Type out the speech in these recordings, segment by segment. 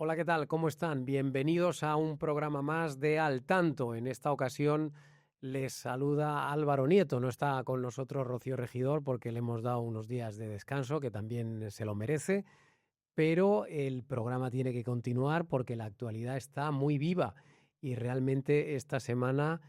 Hola, ¿qué tal? ¿Cómo están? Bienvenidos a un programa más de Al Tanto. En esta ocasión les saluda Álvaro Nieto. No está con nosotros Rocío Regidor porque le hemos dado unos días de descanso, que también se lo merece, pero el programa tiene que continuar porque la actualidad está muy viva y realmente esta semana,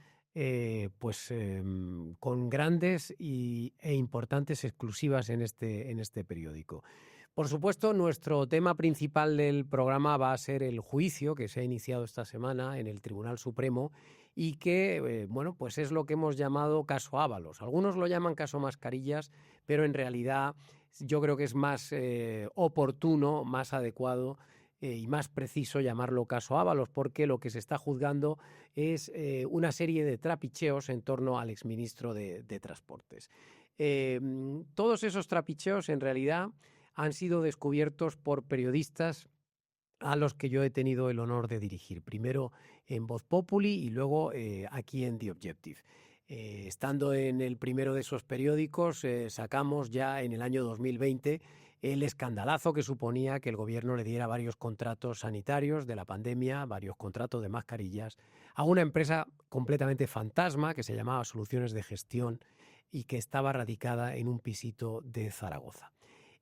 con grandes e importantes exclusivas en este periódico. Por supuesto, nuestro tema principal del programa va a ser el juicio que se ha iniciado esta semana en el Tribunal Supremo y que, pues es lo que hemos llamado caso Ábalos. Algunos lo llaman caso Mascarillas, pero en realidad yo creo que es más oportuno, más adecuado y más preciso llamarlo caso Ábalos, porque lo que se está juzgando es una serie de trapicheos en torno al exministro de Transportes. Todos esos trapicheos en realidad han sido descubiertos por periodistas a los que yo he tenido el honor de dirigir, primero en Voz Populi y luego aquí en The Objective. Estando en el primero de esos periódicos, sacamos ya en el año 2020 el escandalazo que suponía que el gobierno le diera varios contratos sanitarios de la pandemia, varios contratos de mascarillas, a una empresa completamente fantasma que se llamaba Soluciones de Gestión y que estaba radicada en un pisito de Zaragoza.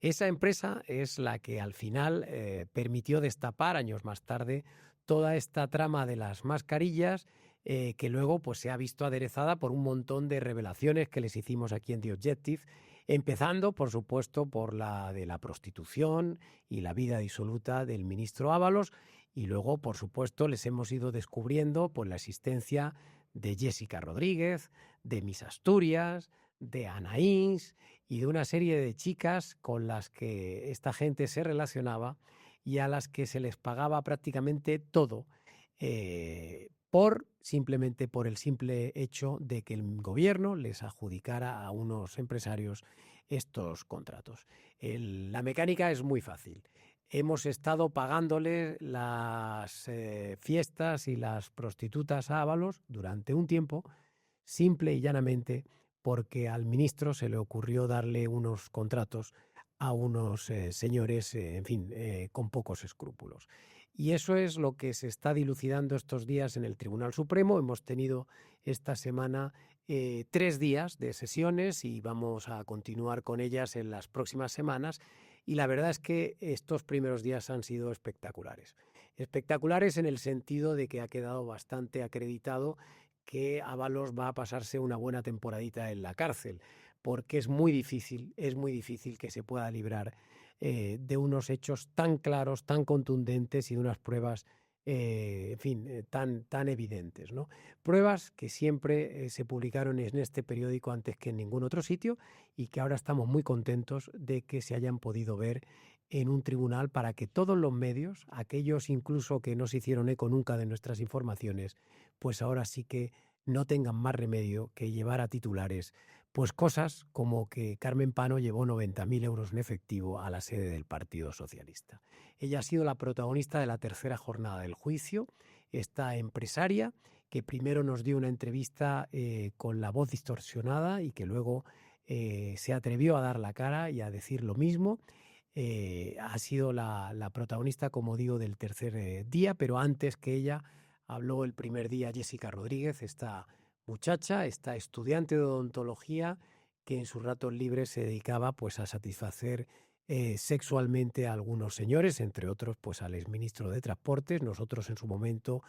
Esa empresa es la que al final permitió destapar años más tarde toda esta trama de las mascarillas, que luego pues, se ha visto aderezada por un montón de revelaciones que les hicimos aquí en The Objective, empezando, por supuesto, por la de la prostitución y la vida disoluta del ministro Ábalos, y luego, por supuesto, les hemos ido descubriendo pues, la existencia de Jessica Rodríguez, de Miss Asturias, de Anaís y de una serie de chicas con las que esta gente se relacionaba y a las que se les pagaba prácticamente todo, simplemente por el simple hecho de que el gobierno les adjudicara a unos empresarios estos contratos. La mecánica es muy fácil. Hemos estado pagándole las fiestas y las prostitutas a Ábalos durante un tiempo, simple y llanamente porque al ministro se le ocurrió darle unos contratos a unos señores, con pocos escrúpulos. Y eso es lo que se está dilucidando estos días en el Tribunal Supremo. Hemos tenido esta semana 3 días de sesiones y vamos a continuar con ellas en las próximas semanas. Y la verdad es que estos primeros días han sido espectaculares. Espectaculares en el sentido de que ha quedado bastante acreditado que Ábalos va a pasarse una buena temporadita en la cárcel, porque es muy difícil que se pueda librar de unos hechos tan claros, tan contundentes y de unas pruebas, tan evidentes, ¿no? Pruebas que siempre se publicaron en este periódico antes que en ningún otro sitio y que ahora estamos muy contentos de que se hayan podido ver en un tribunal para que todos los medios, aquellos incluso que no se hicieron eco nunca de nuestras informaciones, pues ahora sí que no tengan más remedio que llevar a titulares pues cosas como que Carmen Pano llevó 90.000 euros en efectivo a la sede del Partido Socialista. Ella ha sido la protagonista de la tercera jornada del juicio, esta empresaria que primero nos dio una entrevista con la voz distorsionada y que luego se atrevió a dar la cara y a decir lo mismo. Ha sido la protagonista, como digo, del tercer día, pero antes que ella habló el primer día Jessica Rodríguez, esta muchacha, esta estudiante de odontología que en sus ratos libres se dedicaba pues a satisfacer sexualmente a algunos señores, entre otros pues al exministro de Transportes. Nosotros en su momento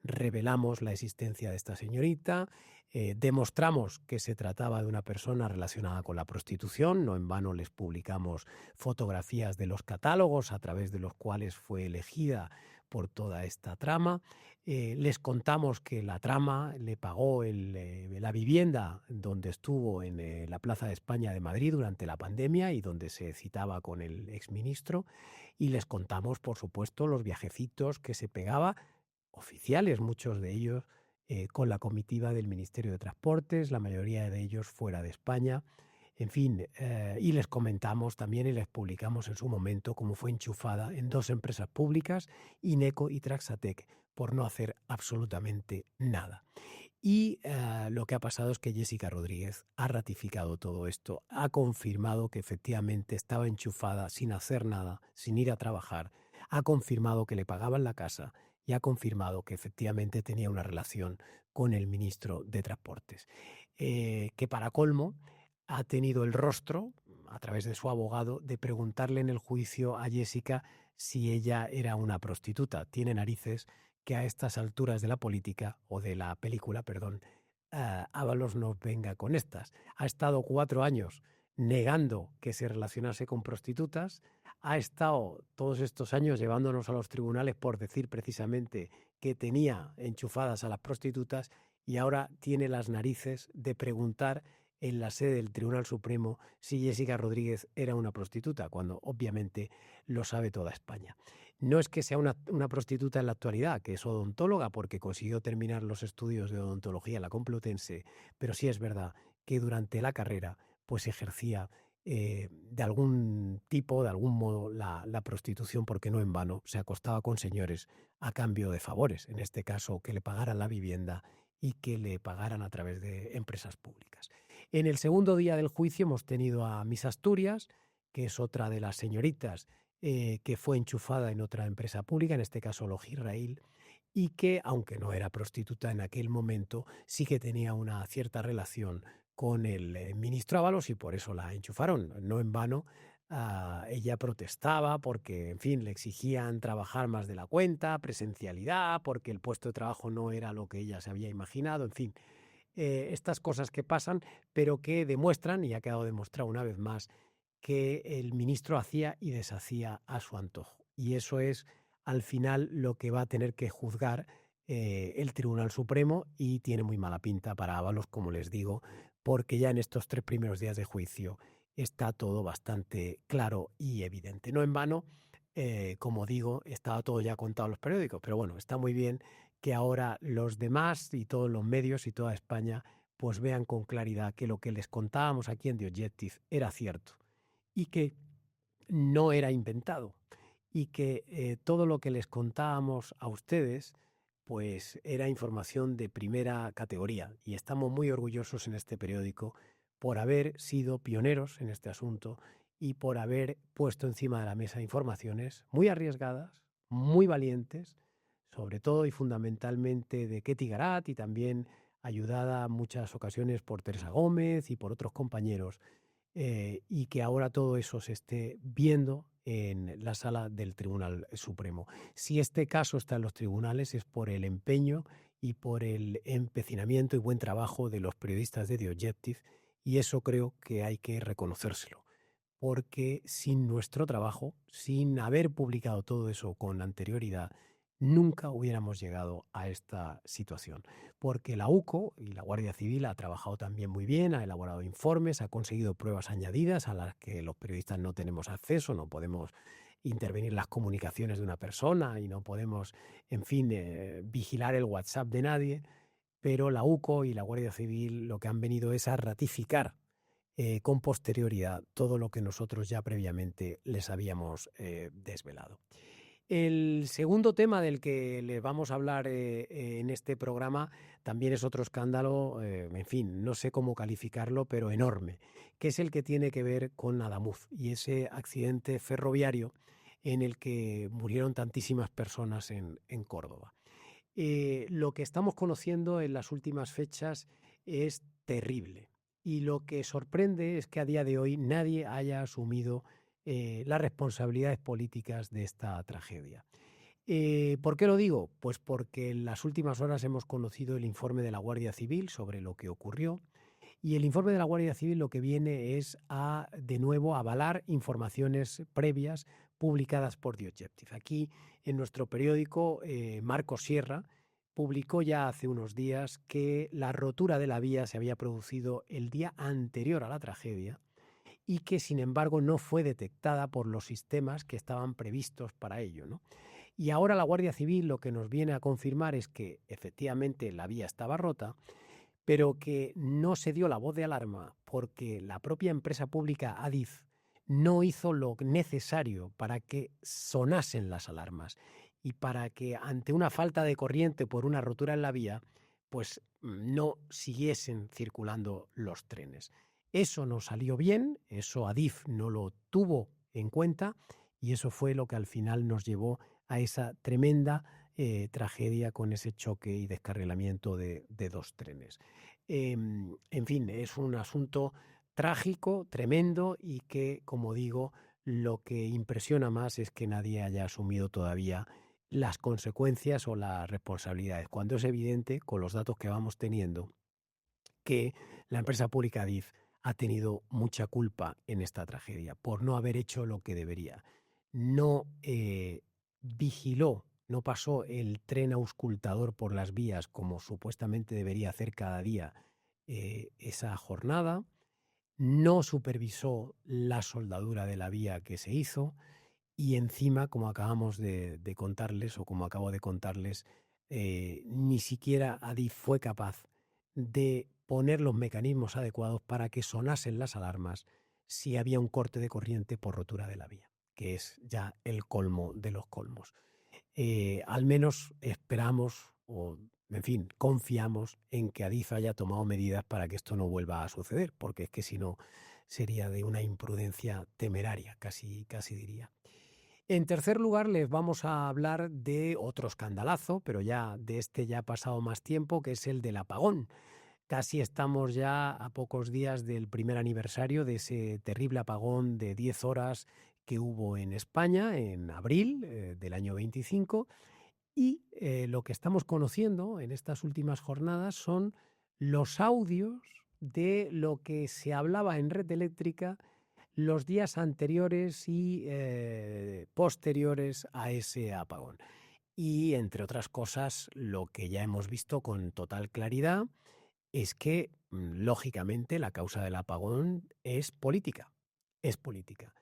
revelamos la existencia de esta señorita, demostramos que se trataba de una persona relacionada con la prostitución, no en vano les publicamos fotografías de los catálogos a través de los cuales fue elegida por toda esta trama. Les contamos que la trama le pagó la vivienda donde estuvo en la Plaza de España de Madrid durante la pandemia y donde se citaba con el exministro. Y les contamos, por supuesto, los viajecitos que se pegaba, oficiales, muchos de ellos, con la comitiva del Ministerio de Transportes, la mayoría de ellos fuera de España. En fin, y les comentamos también y les publicamos en su momento cómo fue enchufada en 2 empresas públicas, Ineco y Traxatec, por no hacer absolutamente nada. Y lo que ha pasado es que Jessica Rodríguez ha ratificado todo esto, ha confirmado que efectivamente estaba enchufada sin hacer nada, sin ir a trabajar, ha confirmado que le pagaban la casa y ha confirmado que efectivamente tenía una relación con el ministro de Transportes. Que para colmo ha tenido el rostro, a través de su abogado, de preguntarle en el juicio a Jessica si ella era una prostituta. Tiene narices que a estas alturas de la política, o de la película, perdón, Ábalos nos venga con estas. Ha estado 4 años negando que se relacionase con prostitutas, ha estado todos estos años llevándonos a los tribunales por decir precisamente que tenía enchufadas a las prostitutas, y ahora tiene las narices de preguntar en la sede del Tribunal Supremo si Jessica Rodríguez era una prostituta, cuando obviamente lo sabe toda España. No es que sea una prostituta en la actualidad, que es odontóloga porque consiguió terminar los estudios de odontología en la Complutense, pero sí es verdad que durante la carrera pues ejercía de algún tipo, de algún modo, la prostitución, porque no en vano se acostaba con señores a cambio de favores, en este caso que le pagaran la vivienda y que le pagaran a través de empresas públicas. En el segundo día del juicio hemos tenido a Miss Asturias, que es otra de las señoritas que fue enchufada en otra empresa pública, en este caso Logirrail, y que, aunque no era prostituta en aquel momento, sí que tenía una cierta relación con el ministro Ábalos y por eso la enchufaron. No en vano, ella protestaba porque, en fin, le exigían trabajar más de la cuenta, presencialidad, porque el puesto de trabajo no era lo que ella se había imaginado, en fin. Estas cosas que pasan, pero que demuestran, y ha quedado demostrado una vez más, que el ministro hacía y deshacía a su antojo. Y eso es, al final, lo que va a tener que juzgar el Tribunal Supremo, y tiene muy mala pinta para Ábalos, como les digo, porque ya en estos 3 primeros días de juicio está todo bastante claro y evidente. No en vano, como digo, estaba todo ya contado en los periódicos, pero bueno, está muy bien que ahora los demás y todos los medios y toda España pues vean con claridad que lo que les contábamos aquí en The Objective era cierto y que no era inventado, y que todo lo que les contábamos a ustedes pues era información de primera categoría, y estamos muy orgullosos en este periódico por haber sido pioneros en este asunto y por haber puesto encima de la mesa informaciones muy arriesgadas, muy valientes, sobre todo y fundamentalmente de Ketty Garat, y también ayudada en muchas ocasiones por Teresa Gómez y por otros compañeros, y que ahora todo eso se esté viendo en la sala del Tribunal Supremo. Si este caso está en los tribunales es por el empeño y por el empecinamiento y buen trabajo de los periodistas de The Objective, y eso creo que hay que reconocérselo, porque sin nuestro trabajo, sin haber publicado todo eso con anterioridad, nunca hubiéramos llegado a esta situación. Porque la UCO y la Guardia Civil ha trabajado también muy bien, ha elaborado informes, ha conseguido pruebas añadidas a las que los periodistas no tenemos acceso, no podemos intervenir las comunicaciones de una persona y no podemos, en fin, vigilar el WhatsApp de nadie, pero la UCO y la Guardia Civil lo que han venido es a ratificar con posterioridad todo lo que nosotros ya previamente les habíamos desvelado. El segundo tema del que les vamos a hablar en este programa también es otro escándalo, en fin, no sé cómo calificarlo, pero enorme, que es el que tiene que ver con Adamuz y ese accidente ferroviario en el que murieron tantísimas personas en Córdoba. Lo que estamos conociendo en las últimas fechas es terrible, y lo que sorprende es que a día de hoy nadie haya asumido las responsabilidades políticas de esta tragedia. ¿Por qué lo digo? Pues porque en las últimas horas hemos conocido el informe de la Guardia Civil sobre lo que ocurrió, y el informe de la Guardia Civil lo que viene es a, de nuevo, avalar informaciones previas publicadas por The Objective. Aquí, en nuestro periódico, Marcos Sierra publicó ya hace unos días que la rotura de la vía se había producido el día anterior a la tragedia y que, sin embargo, no fue detectada por los sistemas que estaban previstos para ello, ¿no? Y ahora la Guardia Civil lo que nos viene a confirmar es que efectivamente la vía estaba rota, pero que no se dio la voz de alarma porque la propia empresa pública Adif no hizo lo necesario para que sonasen las alarmas y para que, ante una falta de corriente por una rotura en la vía, pues no siguiesen circulando los trenes. Eso no salió bien, eso Adif no lo tuvo en cuenta, Y eso fue lo que al final nos llevó a esa tremenda tragedia con ese choque y descarrilamiento de 2 trenes. En fin, es un asunto trágico, tremendo y que, como digo, lo que impresiona más es que nadie haya asumido todavía las consecuencias o las responsabilidades, cuando es evidente, con los datos que vamos teniendo, que la empresa pública Adif ha tenido mucha culpa en esta tragedia por no haber hecho lo que debería. No vigiló, no pasó el tren auscultador por las vías como supuestamente debería hacer cada día esa jornada, no supervisó la soldadura de la vía que se hizo y encima, como acabamos de contarles o como acabo de contarles, ni siquiera Adif fue capaz de poner los mecanismos adecuados para que sonasen las alarmas si había un corte de corriente por rotura de la vía, que es ya el colmo de los colmos. Al menos esperamos o, en fin, confiamos en que Adif haya tomado medidas para que esto no vuelva a suceder, porque es que si no sería de una imprudencia temeraria, casi diría. En tercer lugar, les vamos a hablar de otro escandalazo, pero ya de este ya ha pasado más tiempo, que es el del apagón. Casi estamos ya a pocos días del primer aniversario de ese terrible apagón de 10 horas que hubo en España en abril del año 25 y lo que estamos conociendo en estas últimas jornadas son los audios de lo que se hablaba en Red Eléctrica los días anteriores y posteriores a ese apagón. Y, entre otras cosas, lo que ya hemos visto con total claridad es que, lógicamente, la causa del apagón es política. Es política.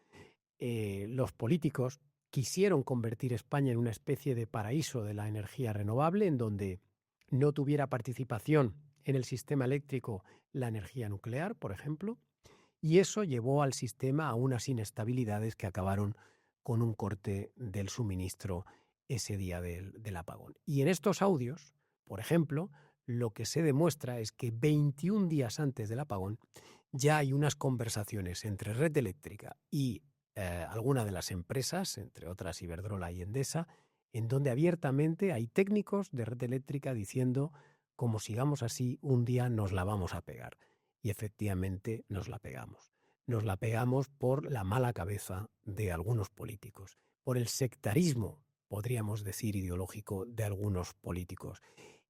Los políticos quisieron convertir España en una especie de paraíso de la energía renovable, en donde no tuviera participación en el sistema eléctrico la energía nuclear, por ejemplo, y eso llevó al sistema a unas inestabilidades que acabaron con un corte del suministro ese día del apagón. Y en estos audios, por ejemplo, lo que se demuestra es que 21 días antes del apagón ya hay unas conversaciones entre Red Eléctrica y alguna de las empresas, entre otras Iberdrola y Endesa, en donde abiertamente hay técnicos de Red Eléctrica diciendo, como sigamos así, un día nos la vamos a pegar. Y efectivamente nos la pegamos. Nos la pegamos por la mala cabeza de algunos políticos, por el sectarismo, podríamos decir, ideológico de algunos políticos.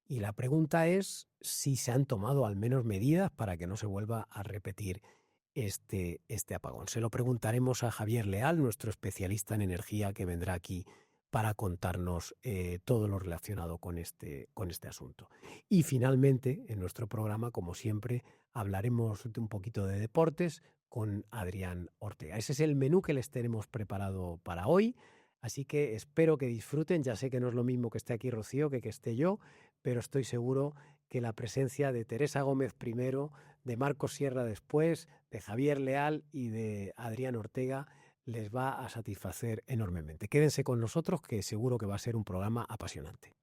Y la pregunta es si se han tomado al menos medidas para que no se vuelva a repetir este apagón. Se lo preguntaremos a Javier Leal, nuestro especialista en energía, que vendrá aquí para contarnos todo lo relacionado con este asunto. Y finalmente, en nuestro programa, como siempre, hablaremos de un poquito de deportes con Adrián Ortega. Ese es el menú que les tenemos preparado para hoy, así que espero que disfruten. Ya sé que no es lo mismo que esté aquí Rocío que esté yo, pero estoy seguro que la presencia de Teresa Gómez primero, de Marcos Sierra después, de Javier Leal y de Adrián Ortega les va a satisfacer enormemente. Quédense con nosotros, que seguro que va a ser un programa apasionante.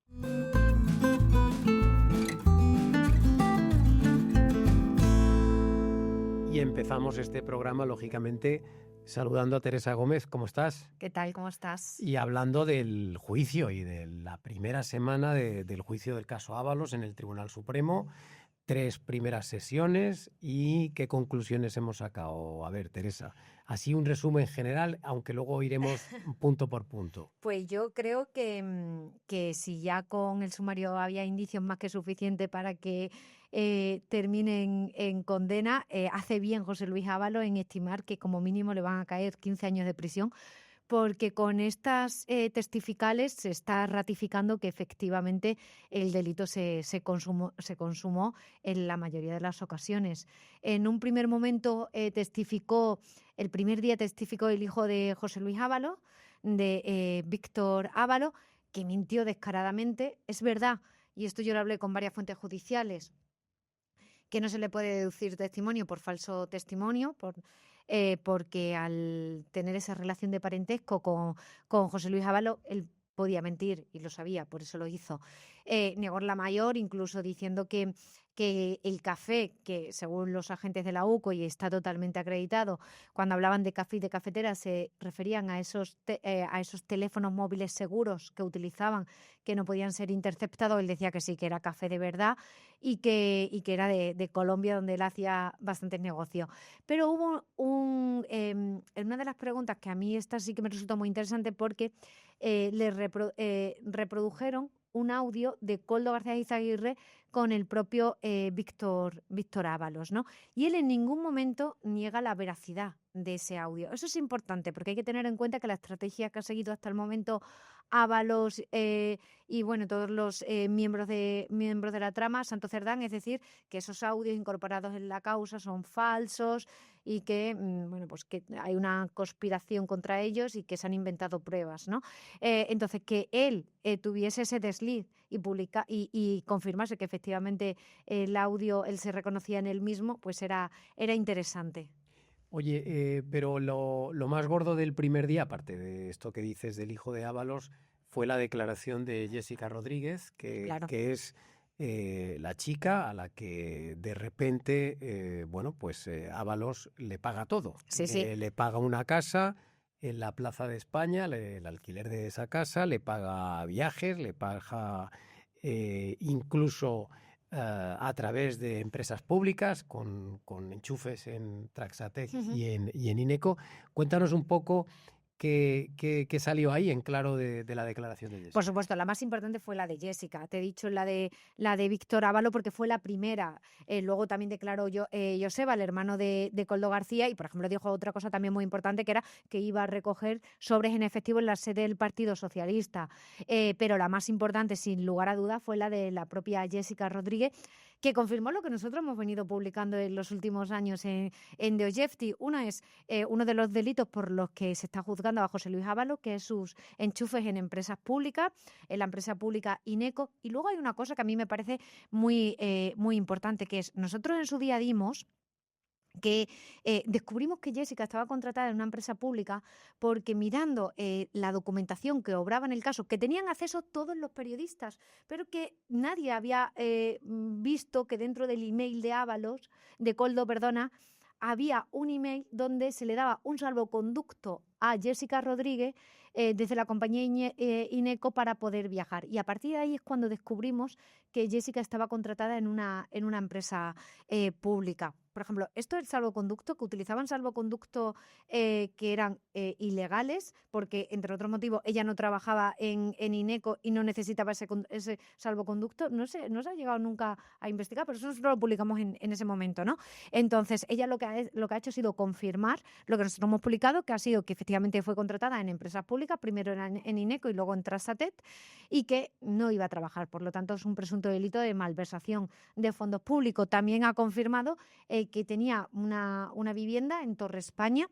Y empezamos este programa, lógicamente, saludando a Teresa Gómez. ¿Cómo estás? ¿Qué tal? ¿Cómo estás? Y hablando del juicio y de la primera semana del juicio del caso Ábalos en el Tribunal Supremo. 3 primeras sesiones y qué conclusiones hemos sacado. A ver, Teresa, así un resumen general, aunque luego iremos punto por punto. Pues yo creo que si ya con el sumario había indicios más que suficientes para que terminen en condena, hace bien José Luis Ábalos en estimar que como mínimo le van a caer 15 años de prisión, porque con estas testificales se está ratificando que efectivamente el delito se consumó en la mayoría de las ocasiones. En un primer momento el primer día testificó el hijo de José Luis Ábalos, de Víctor Ábalos, que mintió descaradamente. Es verdad, y esto yo lo hablé con varias fuentes judiciales, que no se le puede deducir testimonio por falso testimonio, porque al tener esa relación de parentesco con José Luis Ábalos, él podía mentir y lo sabía, por eso lo hizo. Negó la mayor, incluso diciendo que que el café, que según los agentes de la UCO y está totalmente acreditado, cuando hablaban de café y de cafetera se referían a esos teléfonos móviles seguros que utilizaban, que no podían ser interceptados. Él decía que sí, que era café de verdad y que era de Colombia, donde él hacía bastantes negocios. Pero hubo en una de las preguntas, que a mí esta sí que me resultó muy interesante, porque reprodujeron un audio de Koldo García Izaguirre con el propio Víctor Ábalos, ¿no? Y él en ningún momento niega la veracidad de ese audio. Eso es importante, porque hay que tener en cuenta que la estrategia que ha seguido hasta el momento Ábalos y bueno, todos los miembros de la trama, Santo Cerdán, es decir, que esos audios incorporados en la causa son falsos y que bueno, pues que hay una conspiración contra ellos y que se han inventado pruebas, ¿no? Entonces, que él tuviese ese desliz y confirmase que efectivamente el audio él se reconocía en él mismo, pues era interesante. Oye, pero lo más gordo del primer día, aparte de esto que dices del hijo de Ábalos, fue la declaración de Jessica Rodríguez, Claro. que es la chica a la que de repente, bueno, pues Ábalos le paga todo. Sí, sí. Le paga una casa en la Plaza de España, el alquiler de esa casa, le paga viajes, le paga incluso a través de empresas públicas con enchufes en Traxatec Ujú. y en Ineco. Cuéntanos un poco qué salió ahí en claro de la declaración de Por Jessica. supuesto, la más importante fue la de Jessica. Te he dicho la de Víctor Ávalo porque fue la primera. Luego también declaró Joseba, el hermano de Koldo García, y por ejemplo dijo otra cosa también muy importante, que era que iba a recoger sobres en efectivo en la sede del Partido Socialista. Pero la más importante, sin lugar a duda, fue la de la propia Jessica Rodríguez, que confirmó lo que nosotros hemos venido publicando en los últimos años en The Objective. Una es uno de los delitos por los que se está juzgando a José Luis Ábalos, que es sus enchufes en empresas públicas, en la empresa pública Ineco. Y luego hay una cosa que a mí me parece muy importante, que es, nosotros en su día dimos que descubrimos que Jessica estaba contratada en una empresa pública porque mirando la documentación que obraba en el caso, que tenían acceso todos los periodistas, pero que nadie había visto que dentro del email de Ábalos, de Koldo, perdona, había un email donde se le daba un salvoconducto a Jessica Rodríguez desde la compañía Ineco para poder viajar. Y a partir de ahí es cuando descubrimos que Jessica estaba contratada en una empresa pública. Por ejemplo, esto del salvoconducto, que utilizaban salvoconducto que eran ilegales, porque, entre otros motivos, ella no trabajaba en Ineco y no necesitaba ese salvoconducto. No se ha llegado nunca a investigar, pero eso nosotros lo publicamos en ese momento, ¿no? Entonces, ella lo que ha hecho ha sido confirmar lo que nosotros hemos publicado, que ha sido que efectivamente fue contratada en empresas públicas, primero en Ineco y luego en Trasatet, y que no iba a trabajar. Por lo tanto, es un presunto delito de malversación de fondos públicos. También ha confirmado que tenía una vivienda en Torre España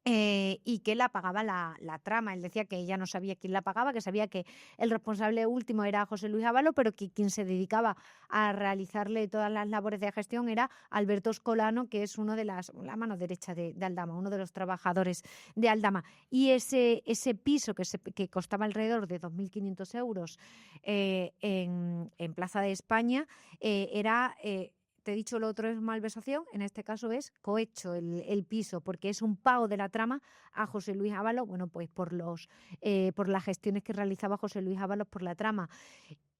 y que la pagaba la trama. Él decía que ella no sabía quién la pagaba, que sabía que el responsable último era José Luis Ábalos, pero que quien se dedicaba a realizarle todas las labores de gestión era Alberto Escolano, que es uno de la mano derecha de Aldama, uno de los trabajadores de Aldama. Y ese piso que costaba alrededor de 2.500 euros en Plaza de España era... te he dicho, lo otro es malversación, en este caso es cohecho el piso, porque es un pago de la trama a José Luis Ábalos, bueno, pues por las gestiones que realizaba José Luis Ábalos por la trama.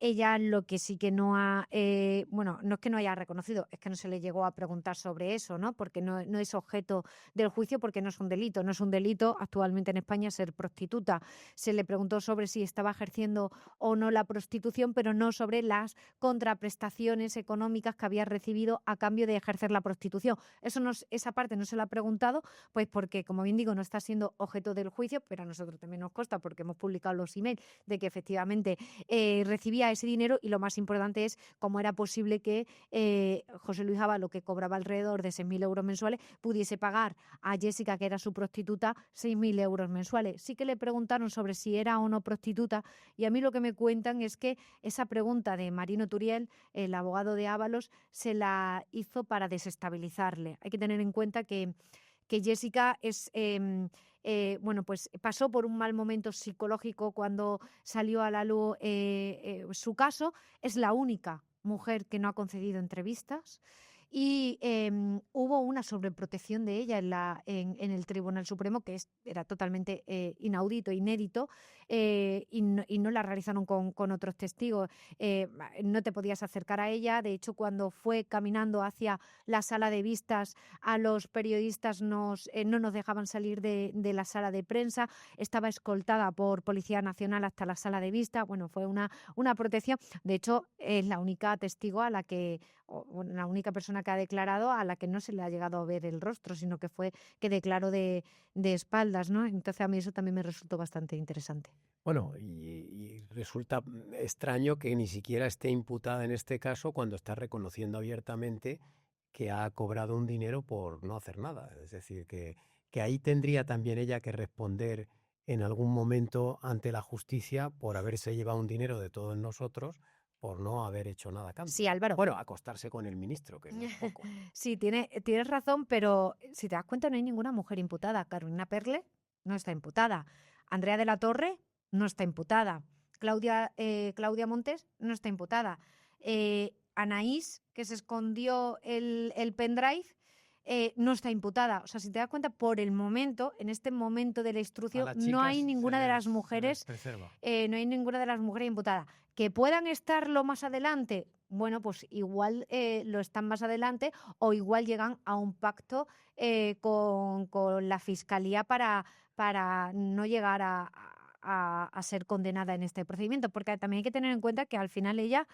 Ella lo que sí que no ha, bueno, no es que no haya reconocido, es que no se le llegó a preguntar sobre eso, ¿no? Porque no es objeto del juicio, porque no es un delito. No es un delito actualmente en España ser prostituta. Se le preguntó sobre si estaba ejerciendo o no la prostitución, pero no sobre las contraprestaciones económicas que había recibido a cambio de ejercer la prostitución. Esa parte no se la ha preguntado, pues porque, como bien digo, no está siendo objeto del juicio, pero a nosotros también nos consta, porque hemos publicado los emails, de que efectivamente recibía ese dinero, y lo más importante es cómo era posible que José Luis Ábalos, que cobraba alrededor de 6.000 euros mensuales, pudiese pagar a Jessica, que era su prostituta, 6.000 euros mensuales. Sí que le preguntaron sobre si era o no prostituta, y a mí lo que me cuentan es que esa pregunta de Marino Turiel, el abogado de Ábalos, se la hizo para desestabilizarle. Hay que tener en cuenta que Jessica es... bueno, pues pasó por un mal momento psicológico cuando salió a la luz su caso. Es la única mujer que no ha concedido entrevistas. Y hubo una sobreprotección de ella en el Tribunal Supremo que era totalmente inaudito, inédito, y no la realizaron con otros testigos. No te podías acercar a ella. De hecho, cuando fue caminando hacia la sala de vistas, a los periodistas no nos dejaban salir de la sala de prensa. Estaba escoltada por Policía Nacional hasta la sala de vista. Bueno, fue una protección. De hecho, es la única testigo o la única persona que ha declarado a la que no se le ha llegado a ver el rostro, sino que declaró de espaldas, ¿no? Entonces a mí eso también me resultó bastante interesante. Bueno, y resulta extraño que ni siquiera esté imputada en este caso cuando está reconociendo abiertamente que ha cobrado un dinero por no hacer nada. Es decir, que ahí tendría también ella que responder en algún momento ante la justicia por haberse llevado un dinero de todos nosotros por no haber hecho nada a cambio. Sí, Álvaro. Bueno, acostarse con el ministro, que no es poco. Sí, tienes razón, pero si te das cuenta no hay ninguna mujer imputada. Carolina Perle no está imputada. Andrea de la Torre no está imputada. Claudia Montes no está imputada. Anaís, que se escondió el pendrive, no está imputada. O sea, si te das cuenta, por el momento, en este momento de la instrucción, no hay ninguna de las mujeres, no hay ninguna de las mujeres imputada. Que puedan estarlo más adelante, bueno, pues igual lo están más adelante o igual llegan a un pacto con la Fiscalía para no llegar a ser condenada en este procedimiento, porque también hay que tener en cuenta que al final ella,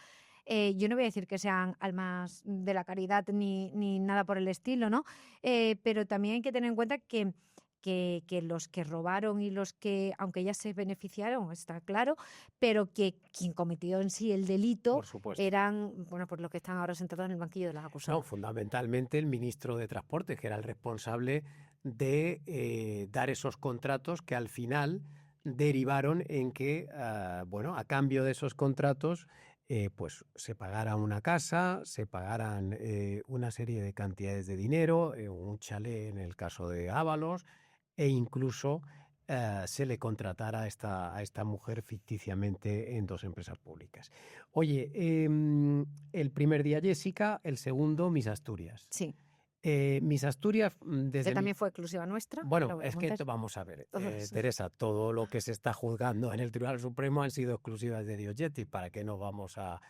yo no voy a decir que sean almas de la caridad ni nada por el estilo, ¿no? Pero también hay que tener en cuenta que los que robaron y los que, aunque ellas se beneficiaron, está claro, pero que quien cometió en sí el delito eran, bueno, pues los que están ahora sentados en el banquillo de los acusados. No, fundamentalmente el ministro de Transportes, que era el responsable de dar esos contratos que al final derivaron en que, a cambio de esos contratos, pues se pagara una casa, se pagaran una serie de cantidades de dinero, un chalet en el caso de Ábalos, e incluso se le contratara a esta mujer ficticiamente en 2 empresas públicas. Oye, el primer día Jessica, el segundo Miss Asturias. Sí. Miss Asturias, que también fue exclusiva nuestra. Bueno, es que vamos a ver, Teresa, todo lo que se está juzgando en el Tribunal Supremo han sido exclusivas de Diogetis, ¿para qué nos vamos a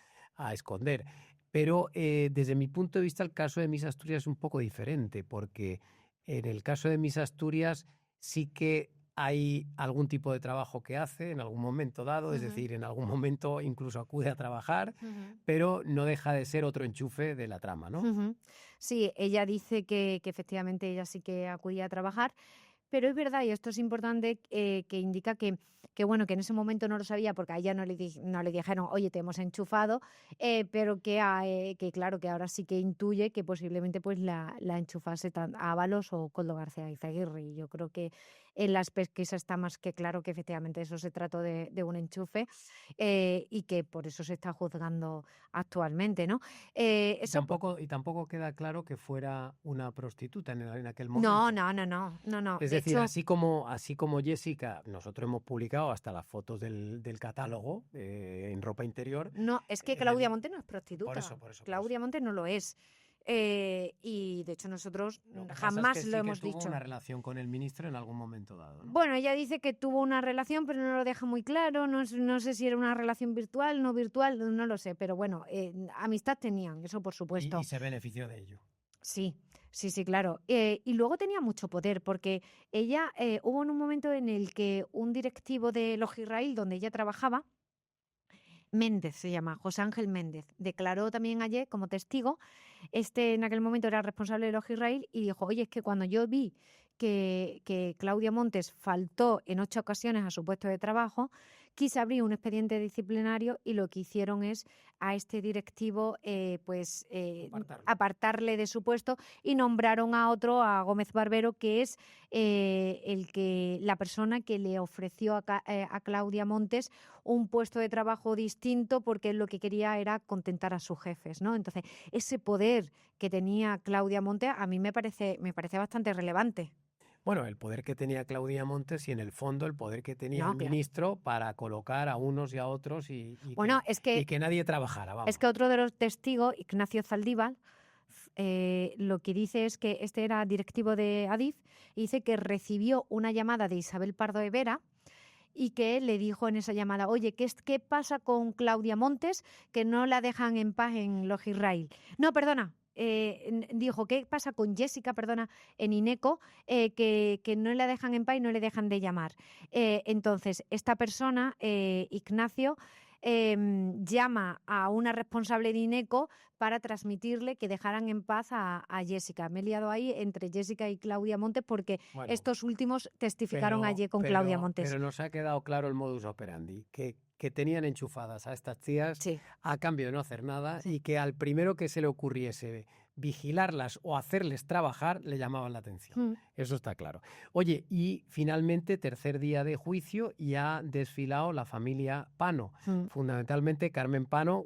esconder? Pero desde mi punto de vista el caso de Miss Asturias es un poco diferente, porque en el caso de Miss Asturias sí que hay algún tipo de trabajo que hace en algún momento dado, es decir, en algún momento incluso acude a trabajar, pero no deja de ser otro enchufe de la trama, ¿no? Sí, ella dice que efectivamente ella sí que acudía a trabajar, pero es verdad, y esto es importante, que indica que bueno, que en ese momento no lo sabía porque a ella no le dijeron, oye, te hemos enchufado, pero que claro, que ahora sí que intuye que posiblemente pues la enchufase a Ábalos o Koldo García Izaguirre. Y yo creo que en las pesquisas está más que claro que efectivamente eso se trató de un enchufe, y que por eso se está juzgando actualmente, ¿no? Y tampoco queda claro que fuera una prostituta en aquel momento. No. Es decir, así como Jessica, nosotros hemos publicado hasta las fotos del catálogo en ropa interior. No, es que Claudia Montes no es prostituta. Por eso. Claudia Montes no lo es. Y de hecho nosotros jamás lo hemos dicho. Tuvo una relación con el ministro en algún momento dado, ¿no? Bueno, ella dice que tuvo una relación, pero no lo deja muy claro. No sé si era una relación virtual, no virtual, no lo sé. Pero bueno, amistad tenían, eso por supuesto. Y se benefició de ello. Sí, claro. Y luego tenía mucho poder, porque ella, hubo en un momento en el que un directivo de Logirrail, donde ella trabajaba, Méndez se llama, José Ángel Méndez, declaró también ayer como testigo. En aquel momento era responsable de Logirrail y dijo, oye, es que cuando yo vi que Claudia Montes faltó en 8 ocasiones a su puesto de trabajo, quise abrir un expediente disciplinario y lo que hicieron es a este directivo apartarle de su puesto y nombraron a otro, a Gómez Barbero, que es la persona que le ofreció a Claudia Montes un puesto de trabajo distinto, porque él lo que quería era contentar a sus jefes, ¿no? Entonces, ese poder que tenía Claudia Montes a mí me parece bastante relevante. Bueno, el poder que tenía Claudia Montes y en el fondo el poder que tenía No, el ministro para colocar a unos y a otros bueno, y que nadie trabajara, vamos. es que otro de los testigos, Ignacio Zaldívar, lo que dice es que este era directivo de Adif y dice que recibió una llamada de Isabel Pardo de Vera y que le dijo en esa llamada, oye, ¿qué pasa con Claudia Montes que no la dejan en paz en los Israel? No, perdona. Dijo, ¿qué pasa con Jessica, perdona, en INECO, que no la dejan en paz y no le dejan de llamar? Entonces, esta persona, Ignacio, llama a una responsable de INECO para transmitirle que dejaran en paz a Jessica. Me he liado ahí entre Jessica y Claudia Montes porque Bueno, estos últimos testificaron ayer con Claudia Montes. Pero nos ha quedado claro el modus operandi, que tenían enchufadas a estas tías Sí. a cambio de no hacer nada Sí. y que al primero que se le ocurriese vigilarlas o hacerles trabajar le llamaban la atención. Eso está claro. Oye, y finalmente, tercer día de juicio, y ha desfilado la familia Pano. Fundamentalmente Carmen Pano,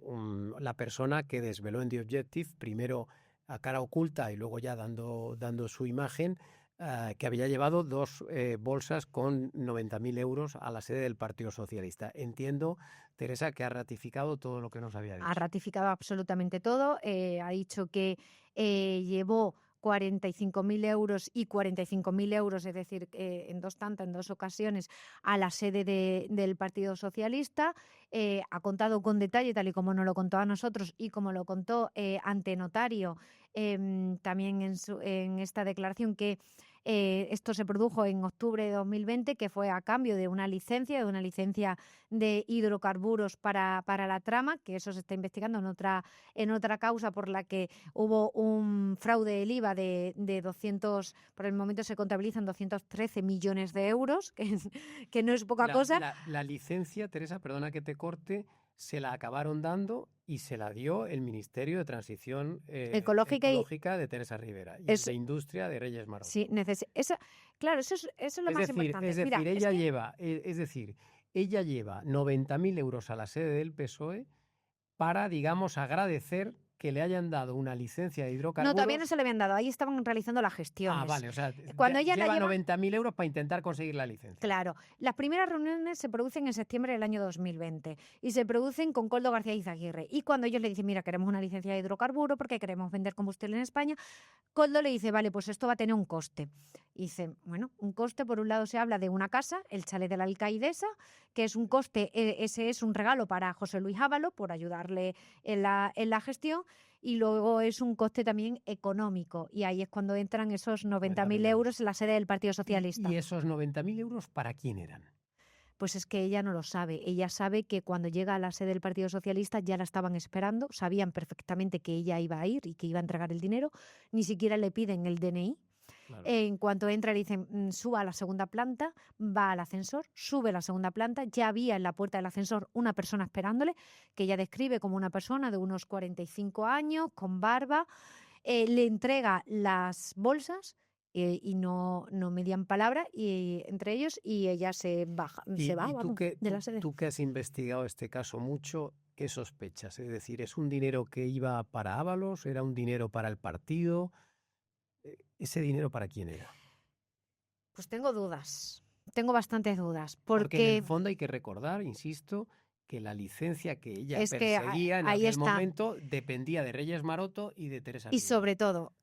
la persona que desveló en The Objective, primero a cara oculta y luego ya dando su imagen, que había llevado 2 bolsas con 90.000 euros a la sede del Partido Socialista. Entiendo, Teresa, que ha ratificado todo lo que nos había dicho. Ha ratificado absolutamente todo. Ha dicho que llevó 45.000 euros y 45.000 euros, es decir, en dos ocasiones, a la sede del Partido Socialista. Ha contado con detalle, tal y como nos lo contó a nosotros y como lo contó ante notario también en esta declaración, que esto se produjo en octubre de 2020, que fue a cambio de una licencia de hidrocarburos para la trama, que eso se está investigando en otra causa por la que hubo un fraude del IVA de 200, por el momento se contabilizan 213 millones de euros, que no es poca cosa. La licencia, Teresa, perdona que te corte, se la acabaron dando y se la dio el Ministerio de Transición Ecológica de Teresa Rivera y de Industria de Reyes Maroto. Sí, claro, eso es lo más importante. Es decir, ella lleva 90.000 euros a la sede del PSOE para, digamos, agradecer que le hayan dado una licencia de hidrocarburos. No, todavía no se le habían dado, ahí estaban realizando las gestiones. Ah, vale, o sea, cuando ella lleva 90.000 euros para intentar conseguir la licencia. Claro, las primeras reuniones se producen en septiembre del año 2020 y se producen con Koldo García Izaguirre. Y cuando ellos le dicen, mira, queremos una licencia de hidrocarburo porque queremos vender combustible en España, Koldo le dice, vale, pues esto va a tener un coste. Y dice, bueno, un coste, por un lado se habla de una casa, el chalet de la Alcaidesa, que es un coste, ese es un regalo para José Luis Ábalos por ayudarle en la gestión, y luego es un coste también económico, y ahí es cuando entran esos 90.000 euros en la sede del Partido Socialista. ¿Y esos 90.000 euros para quién eran? Pues es que ella no lo sabe. Ella sabe que cuando llega a la sede del Partido Socialista ya la estaban esperando, sabían perfectamente que ella iba a ir y que iba a entregar el dinero, ni siquiera le piden el DNI. Claro. En cuanto entra le dicen, suba a la segunda planta, va al ascensor, sube a la segunda planta, ya había en la puerta del ascensor una persona esperándole, que ella describe como una persona de unos 45 años, con barba, le entrega las bolsas y no median palabra y entre ellos, y ella se va de la sede. Tú que has investigado este caso mucho, ¿qué sospechas? Es decir, ¿es un dinero que iba para Ábalos? ¿Era un dinero para el partido? ¿Ese dinero para quién era? Pues tengo dudas, tengo bastantes dudas. Porque en el fondo hay que recordar, insisto, que la licencia que ella perseguía en aquel momento dependía de Reyes Maroto y de Teresa Rivera. Y sobre todo,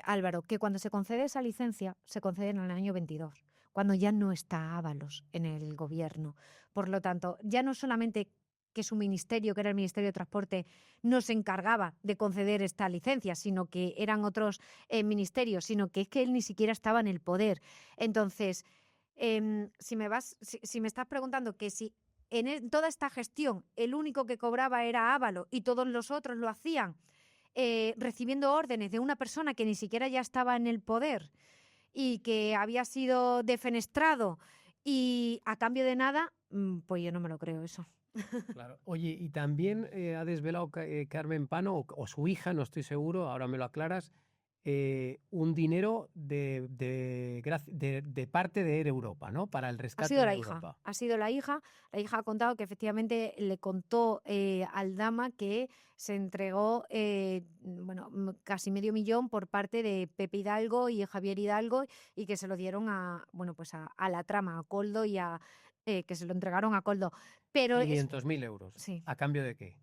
Álvaro, que cuando se concede esa licencia, se concede en el año 22, cuando ya no está Ábalos en el gobierno. Por lo tanto, ya no solamente que su ministerio, que era el Ministerio de Transporte, no se encargaba de conceder esta licencia, sino que eran otros ministerios, sino que es que él ni siquiera estaba en el poder. Entonces, si me estás preguntando que si en toda esta gestión el único que cobraba era Ábalos y todos los otros lo hacían recibiendo órdenes de una persona que ni siquiera ya estaba en el poder y que había sido defenestrado y a cambio de nada, pues yo no me lo creo eso. Claro. Oye, y también ha desvelado Carmen Pano, o su hija, no estoy seguro, ahora me lo aclaras, un dinero de parte de Air Europa, ¿no? Para el Ha rescate sido de la hija, Europa. ha sido la hija. La hija ha contado que efectivamente le contó al Dama que se entregó casi medio millón por parte de Pepe Hidalgo y Javier Hidalgo y que se lo dieron a la trama, a Koldo y que se lo entregaron a Koldo. Pero 500.000 euros. sí, ¿A cambio de qué?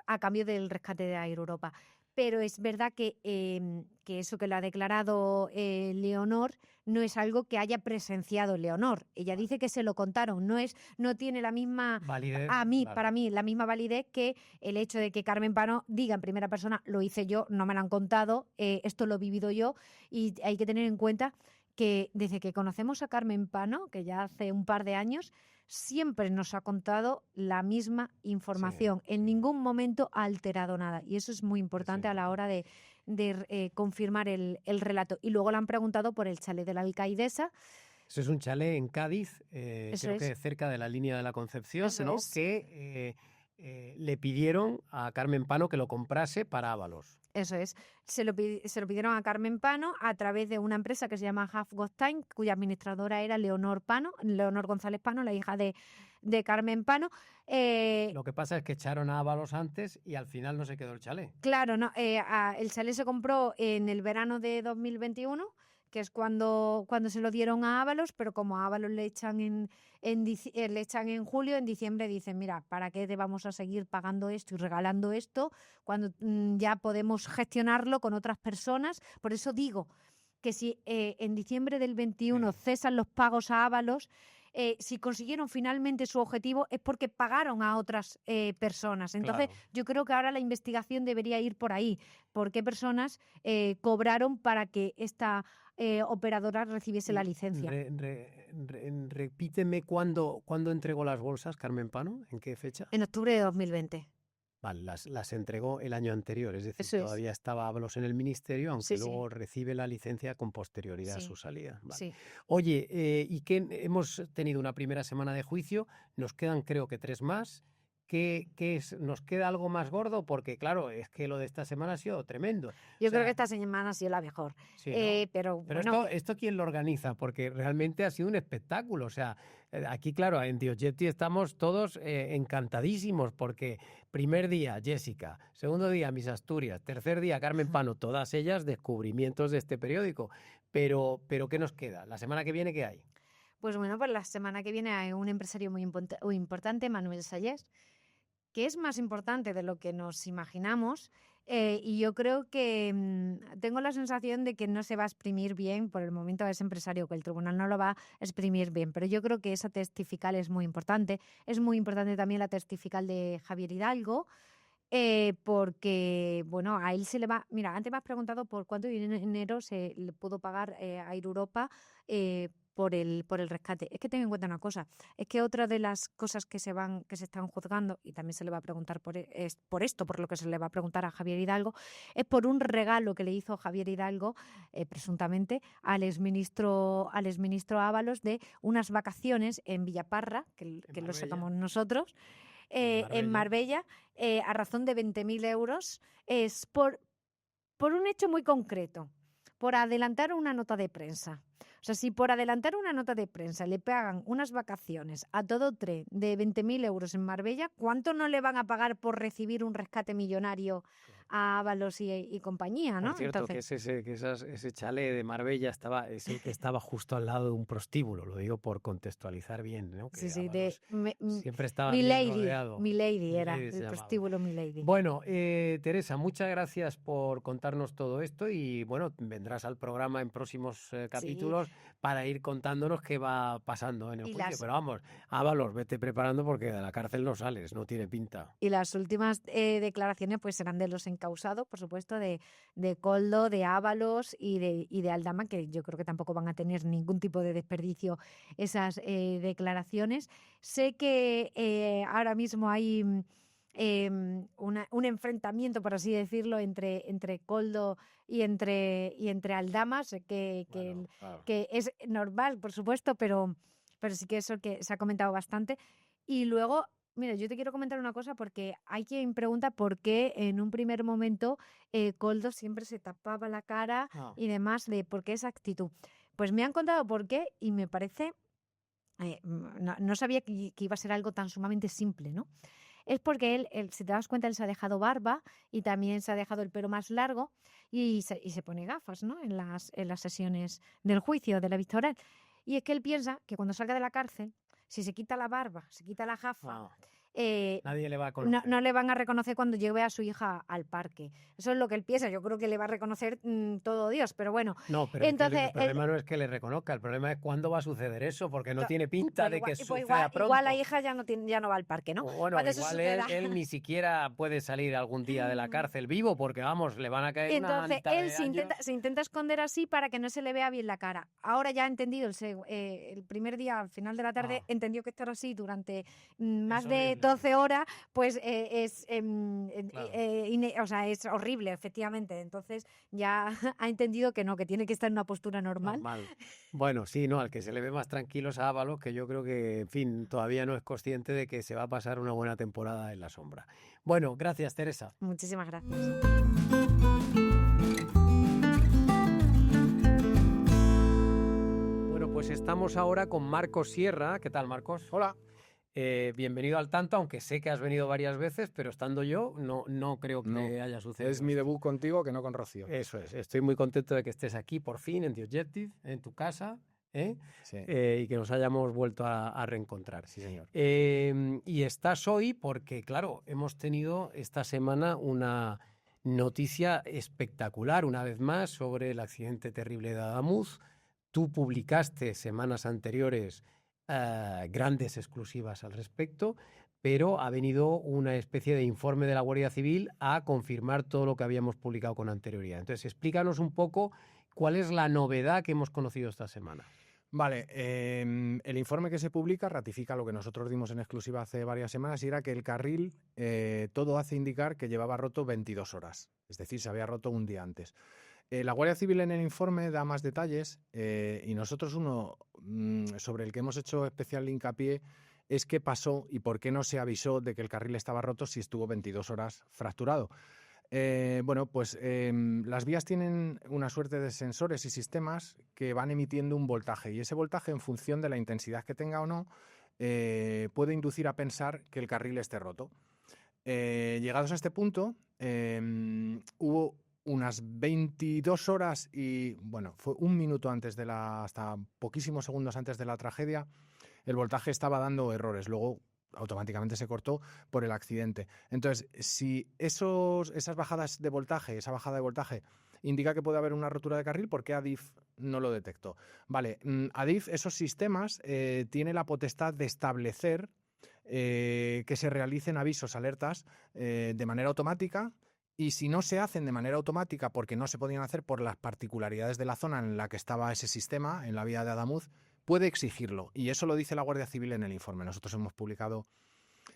a cambio del rescate de Air Europa. Pero es verdad que eso que lo ha declarado Leonor no es algo que haya presenciado Leonor. Ella dice que se lo contaron, no tiene la misma Validez, claro. para mí, la misma validez que el hecho de que Carmen Pano diga en primera persona, lo hice yo, no me lo han contado, esto lo he vivido yo, y hay que tener en cuenta que desde que conocemos a Carmen Pano, que ya hace un par de años, siempre nos ha contado la misma información. En ningún momento ha alterado nada. Y eso es muy importante a la hora de confirmar el relato. Y luego le han preguntado por el chalet de la alcaidesa. Eso es un chalet en Cádiz, creo que cerca de la línea de la Concepción, Eso ¿no? es. Que le pidieron a Carmen Pano que lo comprase para Ábalos. Eso es. Se lo pidieron a Carmen Pano a través de una empresa que se llama Half Got Time, cuya administradora era Leonor González Pano, la hija de Carmen Pano. Lo que pasa es que echaron a Ábalos antes y al final no se quedó el chalet. Claro, no, el chalet se compró en el verano de 2021, que es cuando se lo dieron a Ábalos, pero como a Ábalos le echan en julio, en diciembre dicen, mira, ¿para qué te vamos a seguir pagando esto y regalando esto cuando ya podemos gestionarlo con otras personas? Por eso digo que si en diciembre del 21 cesan los pagos a Ábalos, si consiguieron finalmente su objetivo es porque pagaron a otras personas. Entonces, Claro. yo creo que ahora la investigación debería ir por ahí. ¿Por qué personas cobraron para que esta operadora recibiese la licencia? Repíteme cuándo entregó las bolsas Carmen Pano, ¿en qué fecha? En octubre de 2020. Vale, las entregó el año anterior, es decir, Eso es. todavía estaba Ábalos en el ministerio, aunque Sí, luego recibe la licencia con posterioridad a Sí, su salida. Vale. sí. Oye, y que hemos tenido una primera semana de juicio, nos quedan creo que 3 más. ¿Qué es? ¿Nos queda algo más gordo? Porque claro, es que lo de esta semana ha sido tremendo. Yo creo que esta semana ha sido la mejor. Sí, ¿no? Pero Pero bueno, esto ¿quién lo organiza? Porque realmente ha sido un espectáculo. O sea, aquí, claro, en Diogetti estamos todos encantadísimos porque primer día Jessica, segundo día Miss Asturias, tercer día Carmen Pano, todas ellas descubrimientos de este periódico. Pero ¿qué nos queda? ¿La semana que viene qué hay? pues bueno, pues la semana que viene hay un empresario muy importante, Manuel Sayés, que es más importante de lo que nos imaginamos. Y yo creo que tengo la sensación de que no se va a exprimir bien por el momento a ese empresario, que el tribunal no lo va a exprimir bien, pero yo creo que esa testifical es muy importante. Es muy importante también la testifical de Javier Hidalgo, porque, bueno, a él se le va... Mira, antes me has preguntado por cuánto dinero se le pudo pagar a Air Europa por el rescate. Es que ten en cuenta una cosa, es que otra de las cosas que se están juzgando, y también se le va a preguntar es por esto, por lo que se le va a preguntar a Javier Hidalgo, es por un regalo que le hizo Javier Hidalgo, presuntamente, al exministro Ábalos, de unas vacaciones en Villaparra, que lo sacamos nosotros, en Marbella, a razón de 20.000 euros, es por un hecho muy concreto, por adelantar una nota de prensa. O sea, si por adelantar una nota de prensa le pagan unas vacaciones a todo tren de 20.000 euros en Marbella, ¿cuánto no le van a pagar por recibir un rescate millonario a Ábalos y compañía, ¿no? Por cierto, Entonces, ese chalet de Marbella es el que estaba justo al lado de un prostíbulo, lo digo por contextualizar bien, ¿no? Que sí, siempre estaba Mi bien Lady, rodeado. Mi Lady era, Milady se el llamaba. prostíbulo Mi Lady. Bueno, Teresa, muchas gracias por contarnos todo esto y bueno, vendrás al programa en próximos capítulos para ir contándonos qué va pasando en el juicio. Pero vamos, Ábalos, vete preparando porque de la cárcel no sales, no tiene pinta. Y las últimas declaraciones pues serán de los encausados, por supuesto, de Koldo, de Ábalos y de Aldama, que yo creo que tampoco van a tener ningún tipo de desperdicio esas declaraciones. Sé que ahora mismo hay un enfrentamiento, por así decirlo, entre Koldo y entre Aldama, sé que es normal, por supuesto, pero sí que eso que se ha comentado bastante. Y luego Mira, yo te quiero comentar una cosa porque hay quien pregunta por qué en un primer momento Koldo siempre se tapaba la cara y demás, de por qué esa actitud. Pues me han contado por qué y me parece, no sabía que iba a ser algo tan sumamente simple, ¿no? Es porque él, si te das cuenta, él se ha dejado barba y también se ha dejado el pelo más largo y se pone gafas, ¿no? En las sesiones del juicio, de la vista oral. Y es que él piensa que cuando salga de la cárcel, si se quita la barba, se quita la gafa, nadie le va a conocer. no le van a reconocer cuando lleve a su hija al parque. Eso es lo que él piensa. Yo creo que le va a reconocer todo Dios, pero bueno. No, pero Entonces, el problema no es que le reconozca, el problema es cuándo va a suceder eso, porque no tiene pinta pues de igual, que pues suceda pronto. igual la hija ya no va al parque, ¿no? O bueno, Cuando eso igual suceda. él ni siquiera puede salir algún día de la cárcel vivo, porque vamos, le van a caer una Entonces, manta él de años. se intenta esconder así para que no se le vea bien la cara. Ahora ya ha entendido, el primer día, al final de la tarde, entendió que estar así durante más de 12 horas, pues o sea, es horrible, efectivamente. Entonces ya ha entendido que no, que tiene que estar en una postura normal. Bueno, sí, no, al que se le ve más tranquilo es a Ábalos, que yo creo que, en fin, todavía no es consciente de que se va a pasar una buena temporada en la sombra. Bueno, gracias, Teresa. Muchísimas gracias. Bueno, pues estamos ahora con Marcos Sierra. ¿Qué tal, Marcos? Hola. Bienvenido al tanto, aunque sé que has venido varias veces, pero estando yo no creo que haya sucedido. Es mi debut contigo, que no con Rocío. Eso es, estoy muy contento de que estés aquí por fin en The Objective, en tu casa, Sí. y que nos hayamos vuelto a reencontrar. Sí, señor. Y estás hoy porque, claro, hemos tenido esta semana una noticia espectacular, una vez más, sobre el accidente terrible de Adamuz. Tú publicaste semanas anteriores grandes exclusivas al respecto, pero ha venido una especie de informe de la Guardia Civil a confirmar todo lo que habíamos publicado con anterioridad. Entonces, explícanos un poco cuál es la novedad que hemos conocido esta semana. Vale, el informe que se publica ratifica lo que nosotros dimos en exclusiva hace varias semanas, y era que el carril, todo hace indicar que llevaba roto 22 horas, es decir, se había roto un día antes. La Guardia Civil en el informe da más detalles, y nosotros uno sobre el que hemos hecho especial hincapié es qué pasó y por qué no se avisó de que el carril estaba roto si estuvo 22 horas fracturado. Bueno, pues las vías tienen una suerte de sensores y sistemas que van emitiendo un voltaje, y ese voltaje, en función de la intensidad que tenga o no, puede inducir a pensar que el carril esté roto. Llegados a este punto, hubo unas 22 horas y, bueno, fue un minuto antes hasta poquísimos segundos antes de la tragedia, el voltaje estaba dando errores. Luego automáticamente se cortó por el accidente. Entonces, si esas bajadas de voltaje, esa bajada de voltaje indica que puede haber una rotura de carril, ¿por qué Adif no lo detectó? Vale, Adif, esos sistemas, tiene la potestad de establecer que se realicen avisos, alertas, de manera automática. Y si no se hacen de manera automática porque no se podían hacer por las particularidades de la zona en la que estaba ese sistema, en la vía de Adamuz, puede exigirlo. Y eso lo dice la Guardia Civil en el informe. Nosotros hemos publicado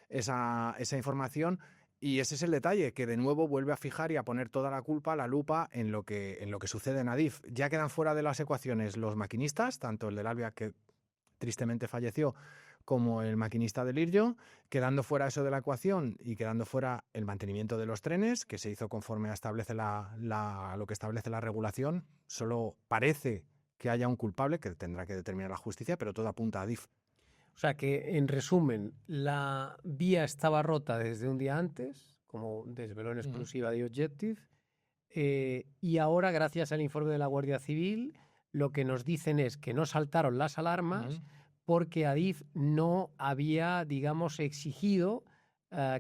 esa información, y ese es el detalle, que de nuevo vuelve a fijar y a poner toda la culpa, la lupa, en lo que sucede en Adif. Ya quedan fuera de las ecuaciones los maquinistas, tanto el del Albia, que tristemente falleció, como el maquinista del Iryo, quedando fuera eso de la ecuación y quedando fuera el mantenimiento de los trenes, que se hizo conforme a lo que establece la regulación. Solo parece que haya un culpable que tendrá que determinar la justicia, pero todo apunta a Adif. O sea que, en resumen, la vía estaba rota desde un día antes, como desveló en exclusiva de Objective, y ahora, gracias al informe de la Guardia Civil, lo que nos dicen es que no saltaron las alarmas porque Adif no había, digamos, exigido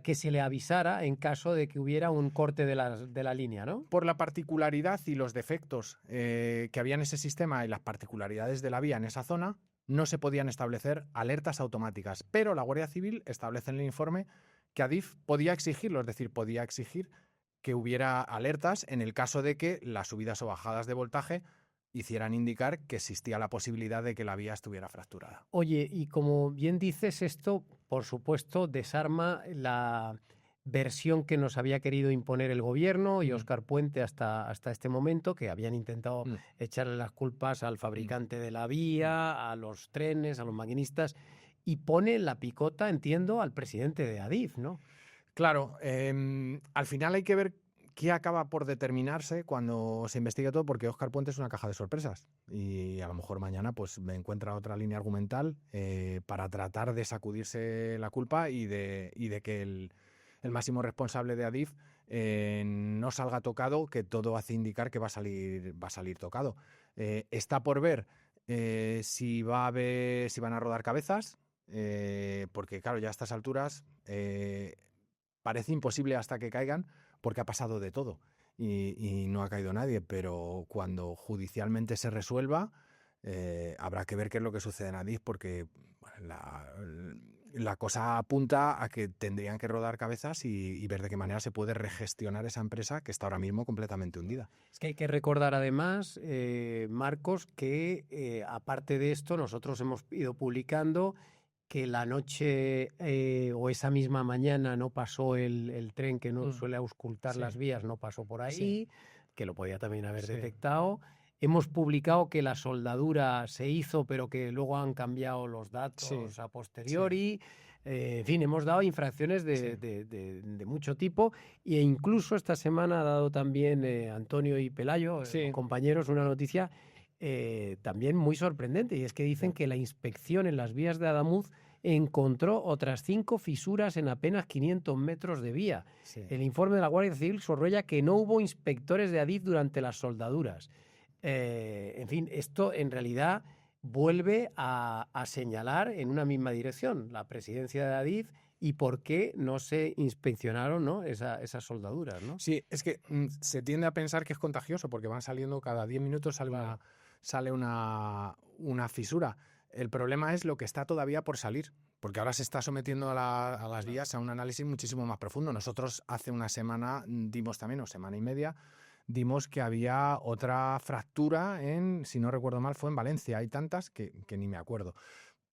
que se le avisara en caso de que hubiera un corte de la línea, ¿no? Por la particularidad y los defectos que había en ese sistema y las particularidades de la vía en esa zona, no se podían establecer alertas automáticas. Pero la Guardia Civil establece en el informe que Adif podía exigirlo, es decir, podía exigir que hubiera alertas en el caso de que las subidas o bajadas de voltaje hicieran indicar que existía la posibilidad de que la vía estuviera fracturada. Oye, y como bien dices, esto, por supuesto, desarma la versión que nos había querido imponer el gobierno y Óscar Puente hasta este momento, que habían intentado echarle las culpas al fabricante de la vía, a los trenes, a los maquinistas, y pone en la picota, entiendo, al presidente de Adif, ¿no? Claro, al final hay que ver qué acaba por determinarse cuando se investigue todo, porque Óscar Puente es una caja de sorpresas y a lo mejor mañana pues me encuentra otra línea argumental para tratar de sacudirse la culpa y de que el máximo responsable de Adif no salga tocado, que todo hace indicar que va a salir tocado. Está por ver si van a rodar cabezas, porque claro, ya a estas alturas parece imposible hasta que caigan, porque ha pasado de todo y no ha caído nadie, pero cuando judicialmente se resuelva, habrá que ver qué es lo que sucede en Adif, porque bueno, la cosa apunta a que tendrían que rodar cabezas y ver de qué manera se puede regestionar esa empresa que está ahora mismo completamente hundida. Es que hay que recordar además, Marcos, que aparte de esto nosotros hemos ido publicando que la noche o esa misma mañana no pasó el tren que no suele auscultar las vías, no pasó por ahí, que lo podía también haber detectado. Hemos publicado que la soldadura se hizo, pero que luego han cambiado los datos a posteriori. En fin, hemos dado infracciones de mucho tipo e incluso esta semana ha dado también Antonio y Pelayo, compañeros, una noticia también muy sorprendente, y es que dicen que la inspección en las vías de Adamuz encontró otras 5 fisuras en apenas 500 metros de vía. El informe de la Guardia Civil subraya que no hubo inspectores de Adif durante las soldaduras. En fin, esto en realidad vuelve a señalar en una misma dirección la presidencia de Adif y por qué no se inspeccionaron, ¿no? esas soldaduras, ¿no? Sí, es que se tiende a pensar que es contagioso porque van saliendo cada 10 minutos sale una fisura. El problema es lo que está todavía por salir, porque ahora se está sometiendo a las vías a un análisis muchísimo más profundo. Nosotros hace una semana dimos también, o semana y media, dimos que había otra fractura si no recuerdo mal, fue en Valencia. Hay tantas que ni me acuerdo.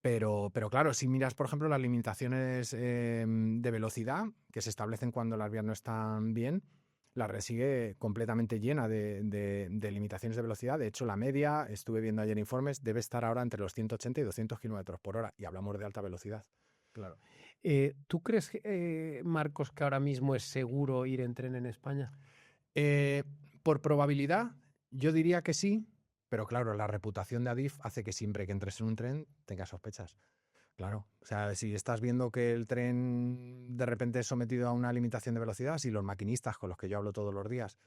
Pero claro, si miras, por ejemplo, las limitaciones de velocidad que se establecen cuando las vías no están bien, la red sigue completamente llena de limitaciones de velocidad. De hecho, la media, estuve viendo ayer informes, debe estar ahora entre los 180 y 200 kilómetros por hora. Y hablamos de alta velocidad. Claro. ¿Tú crees, Marcos, que ahora mismo es seguro ir en tren en España? Por probabilidad, yo diría que sí. Pero claro, la reputación de Adif hace que siempre que entres en un tren tengas sospechas. Claro, o sea, si estás viendo que el tren de repente es sometido a una limitación de velocidad, si los maquinistas con los que yo hablo todos los días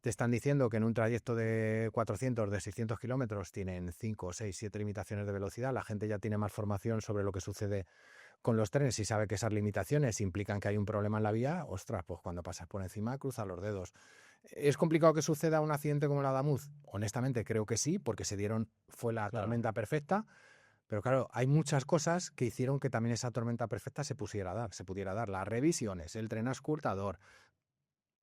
te están diciendo que en un trayecto de 400, de 600 kilómetros tienen 5, 6, 7 limitaciones de velocidad, la gente ya tiene más formación sobre lo que sucede con los trenes y sabe que esas limitaciones implican que hay un problema en la vía, ostras, pues cuando pasas por encima cruza los dedos. ¿Es complicado que suceda un accidente como la de Adamuz? Honestamente creo que sí, porque fue la tormenta perfecta, pero claro, hay muchas cosas que hicieron que también esa tormenta perfecta se pudiera dar. Las revisiones, el tren auscultador,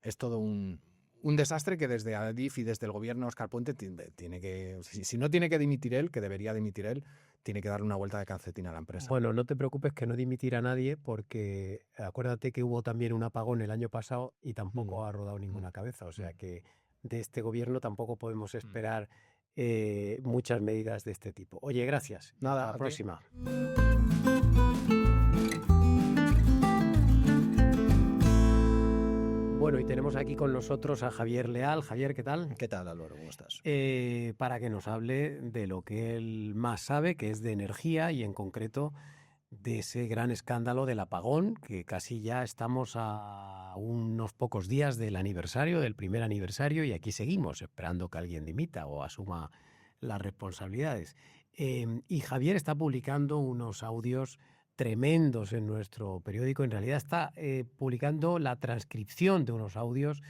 es todo un desastre que desde Adif y desde el gobierno Óscar Puente tiene que, si no tiene que dimitir él, que debería dimitir él, tiene que darle una vuelta de calcetín a la empresa. Bueno, no te preocupes que no dimitirá nadie, porque acuérdate que hubo también un apagón el año pasado y tampoco ha rodado ninguna cabeza. O sea que de este gobierno tampoco podemos esperar muchas medidas de este tipo. Oye, gracias. Nada, hasta la próxima. Bueno, y tenemos aquí con nosotros a Javier Leal. Javier, ¿qué tal? ¿Qué tal, Álvaro? ¿Cómo estás? Para que nos hable de lo que él más sabe, que es de energía y en concreto de ese gran escándalo del apagón, que casi ya estamos a unos pocos días del aniversario, del primer aniversario, y aquí seguimos esperando que alguien dimita o asuma las responsabilidades. Y Javier está publicando unos audios tremendos en nuestro periódico. En realidad está publicando la transcripción de unos audios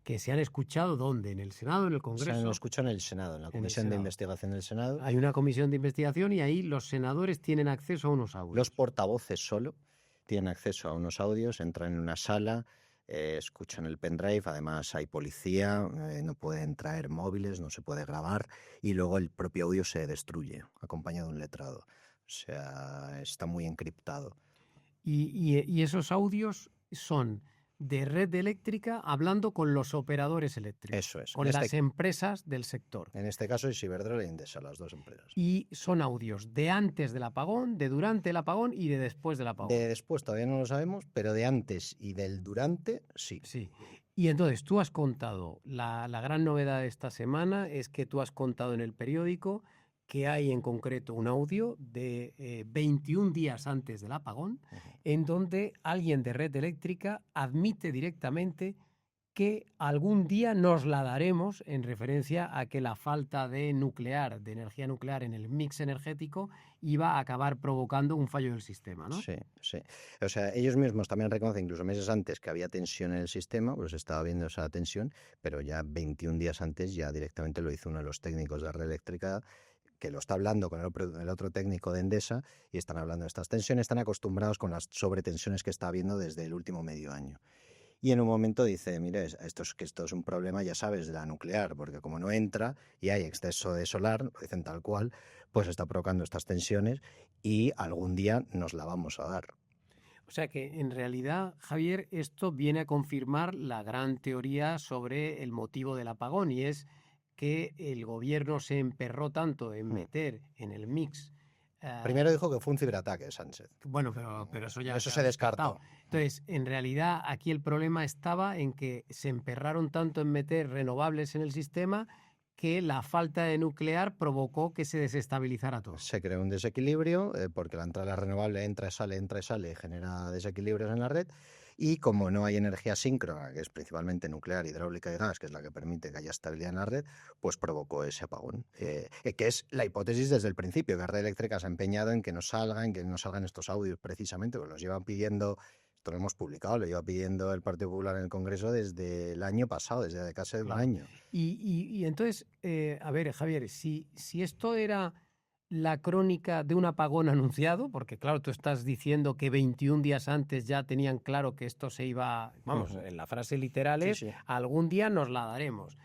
que se han escuchado, ¿dónde? ¿En el Senado, en el Congreso? Se han escuchado en el Senado, en la Comisión de Investigación del Senado. Hay una comisión de investigación y ahí los senadores tienen acceso a unos audios. Los portavoces solo tienen acceso a unos audios, entran en una sala, escuchan el pendrive, además hay policía, no pueden traer móviles, no se puede grabar y luego el propio audio se destruye, acompañado de un letrado. O sea, está muy encriptado. Y esos audios son de red eléctrica hablando con los operadores eléctricos, Eso es. con las empresas del sector. En este caso es Iberdrola y Endesa, las dos empresas. Y son audios de antes del apagón, de durante el apagón y de después del apagón. De después todavía no lo sabemos, pero de antes y del durante sí. Sí. Y entonces tú has contado, la gran novedad de esta semana es que tú has contado en el periódico que hay en concreto un audio de 21 días antes del apagón, en donde alguien de Red Eléctrica admite directamente que algún día nos la daremos, en referencia a que la falta de energía nuclear en el mix energético iba a acabar provocando un fallo del sistema, ¿no? Sí, sí. O sea, ellos mismos también reconocen, incluso meses antes, que había tensión en el sistema, pues estaba viendo esa tensión, pero ya 21 días antes ya directamente lo hizo uno de los técnicos de Red Eléctrica, que lo está hablando con el otro técnico de Endesa, y están hablando de estas tensiones, están acostumbrados con las sobretensiones que está habiendo desde el último medio año. Y en un momento dice, mire, esto es un problema, ya sabes, de la nuclear, porque como no entra y hay exceso de solar, lo dicen tal cual, pues está provocando estas tensiones y algún día nos la vamos a dar. O sea que en realidad, Javier, esto viene a confirmar la gran teoría sobre el motivo del apagón, y es que el gobierno se emperró tanto en meter en el mix. Primero dijo que fue un ciberataque, Sánchez. Bueno, pero eso ya se descartó. Entonces, en realidad, aquí el problema estaba en que se emperraron tanto en meter renovables en el sistema que la falta de nuclear provocó que se desestabilizara todo. Se creó un desequilibrio porque la entrada renovable entra y sale, genera desequilibrios en la red. Y como no hay energía síncrona, que es principalmente nuclear, hidráulica y gas, que es la que permite que haya estabilidad en la red, pues provocó ese apagón. Que es la hipótesis desde el principio, que Red Eléctrica se ha empeñado en que no salgan estos audios precisamente, pues los llevan pidiendo, esto lo hemos publicado, lo lleva pidiendo el Partido Popular en el Congreso desde el año pasado, desde casi un año. Y entonces, a ver, Javier, si esto era la crónica de un apagón anunciado, porque claro, tú estás diciendo que 21 días antes ya tenían claro que esto se iba, vamos, en la frase literal es, sí. Algún día nos la daremos.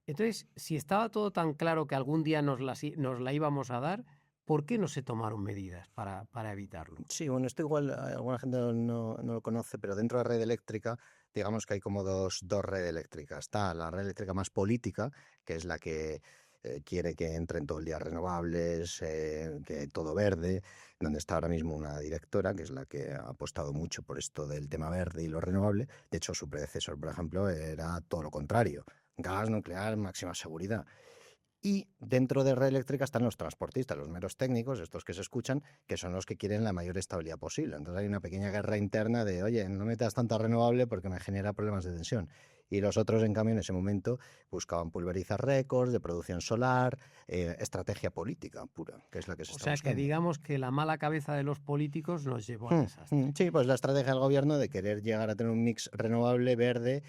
Entonces, si estaba todo tan claro que algún día nos la íbamos a dar, ¿por qué no se tomaron medidas para evitarlo? Sí, bueno, esto igual alguna gente no lo conoce, pero dentro de Red Eléctrica, digamos que hay como dos redes eléctricas. Está la red eléctrica más política, que es la que quiere que entren todo el día renovables, que todo verde, donde está ahora mismo una directora, que es la que ha apostado mucho por esto del tema verde y lo renovable. De hecho, su predecesor, por ejemplo, era todo lo contrario. Gas, nuclear, máxima seguridad. Y dentro de Red Eléctrica están los transportistas, los meros técnicos, estos que se escuchan, que son los que quieren la mayor estabilidad posible. Entonces hay una pequeña guerra interna de, oye, no metas tanta renovable porque me genera problemas de tensión. Y los otros, en cambio, en ese momento buscaban pulverizar récords de producción solar, estrategia política pura, que es la que se está buscando. O sea, que digamos que la mala cabeza de los políticos nos llevó al desastre. Sí, pues la estrategia del gobierno de querer llegar a tener un mix renovable, verde,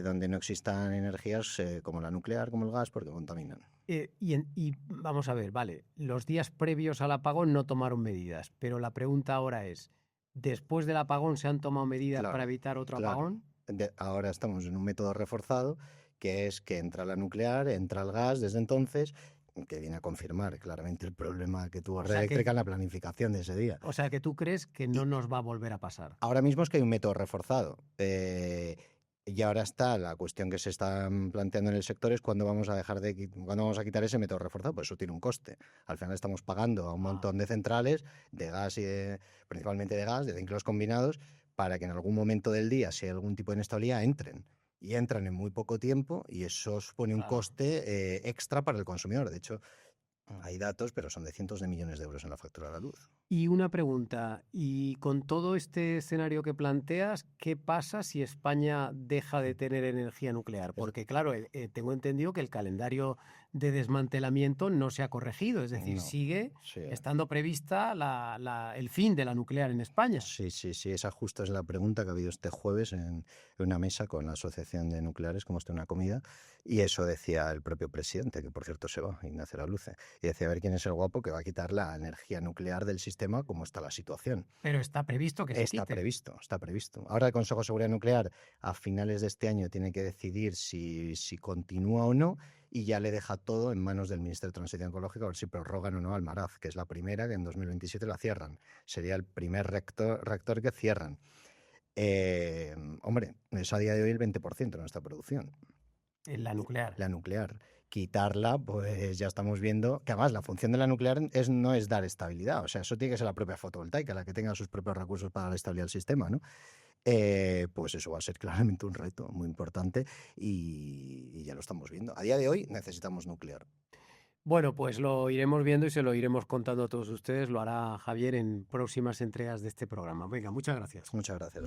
donde no existan energías como la nuclear, como el gas, porque contaminan. Y vamos a ver, vale, los días previos al apagón no tomaron medidas, pero la pregunta ahora es, ¿después del apagón se han tomado medidas para evitar otro apagón? Ahora estamos en un método reforzado, que es que entra la nuclear, entra el gas desde entonces, que viene a confirmar claramente el problema que tuvo Red Eléctrica en la planificación de ese día. O sea, que tú crees que no nos va a volver a pasar. Ahora mismo es que hay un método reforzado. Y ahora está la cuestión que se está planteando en el sector es cuándo vamos a quitar ese método reforzado, pues eso tiene un coste. Al final estamos pagando a un montón de centrales de gas y principalmente de gas, de ciclos combinados, para que en algún momento del día, si hay algún tipo de inestabilidad, entren. Y entran en muy poco tiempo y eso supone un coste extra para el consumidor. De hecho, hay datos, pero son de cientos de millones de euros en la factura de la luz. Y una pregunta, y con todo este escenario que planteas, ¿qué pasa si España deja de tener energía nuclear? Porque claro, tengo entendido que el calendario de desmantelamiento no se ha corregido, es decir, sigue estando prevista el fin de la nuclear en España. Sí, esa justo es la pregunta que ha habido este jueves en una mesa con la Asociación de Nucleares, como está una comida, y eso decía el propio presidente, que por cierto se va, Ignacio Laluce, y decía, a ver quién es el guapo que va a quitar la energía nuclear del sistema, como está la situación. Pero está previsto que se quite. Está previsto. Ahora el Consejo de Seguridad Nuclear a finales de este año tiene que decidir si continúa o no, y ya le deja todo en manos del Ministerio de Transición Ecológica a ver si prorrogan o no Almaraz, que es la primera que en 2027 la cierran. Sería el primer reactor que cierran. Hombre, es a día de hoy el 20% de nuestra producción. En la nuclear. La nuclear. Quitarla, pues ya estamos viendo que además la función de la nuclear no es dar estabilidad. O sea, eso tiene que ser la propia fotovoltaica, la que tenga sus propios recursos para la estabilidad del sistema, ¿no? Pues eso va a ser claramente un reto muy importante y ya lo estamos viendo. A día de hoy necesitamos nuclear. Bueno, pues lo iremos viendo y se lo iremos contando a todos ustedes. Lo hará Javier en próximas entregas de este programa. Venga, muchas gracias. Muchas gracias.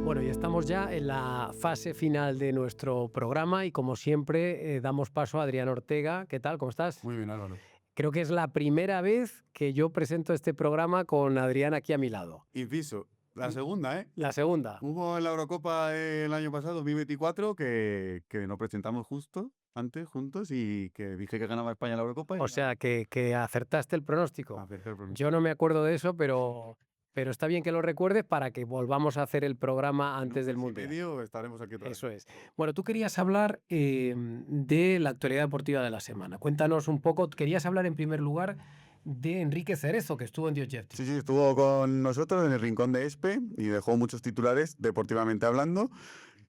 Bueno, y estamos ya en la fase final de nuestro programa y como siempre damos paso a Adrián Ortega. ¿Qué tal? ¿Cómo estás? Muy bien, Álvaro. Creo que es la primera vez que yo presento este programa con Adrián aquí a mi lado. Inciso, la segunda, ¿eh? La segunda. Hubo en la Eurocopa el año pasado, 2024, que nos presentamos antes, juntos, y que dije que ganaba España la Eurocopa. O sea, que acertaste el pronóstico. Acerté el pronóstico. Yo no me acuerdo de eso, pero está bien que lo recuerdes para que volvamos a hacer el programa antes del Mundial. Medio estaremos aquí otra vez. Eso es. Bueno, tú querías hablar de la actualidad deportiva de la semana. Cuéntanos un poco. Querías hablar en primer lugar de Enrique Cerezo, que estuvo en Dios Jeff. Sí, estuvo con nosotros en el Rincón de Espe y dejó muchos titulares deportivamente hablando,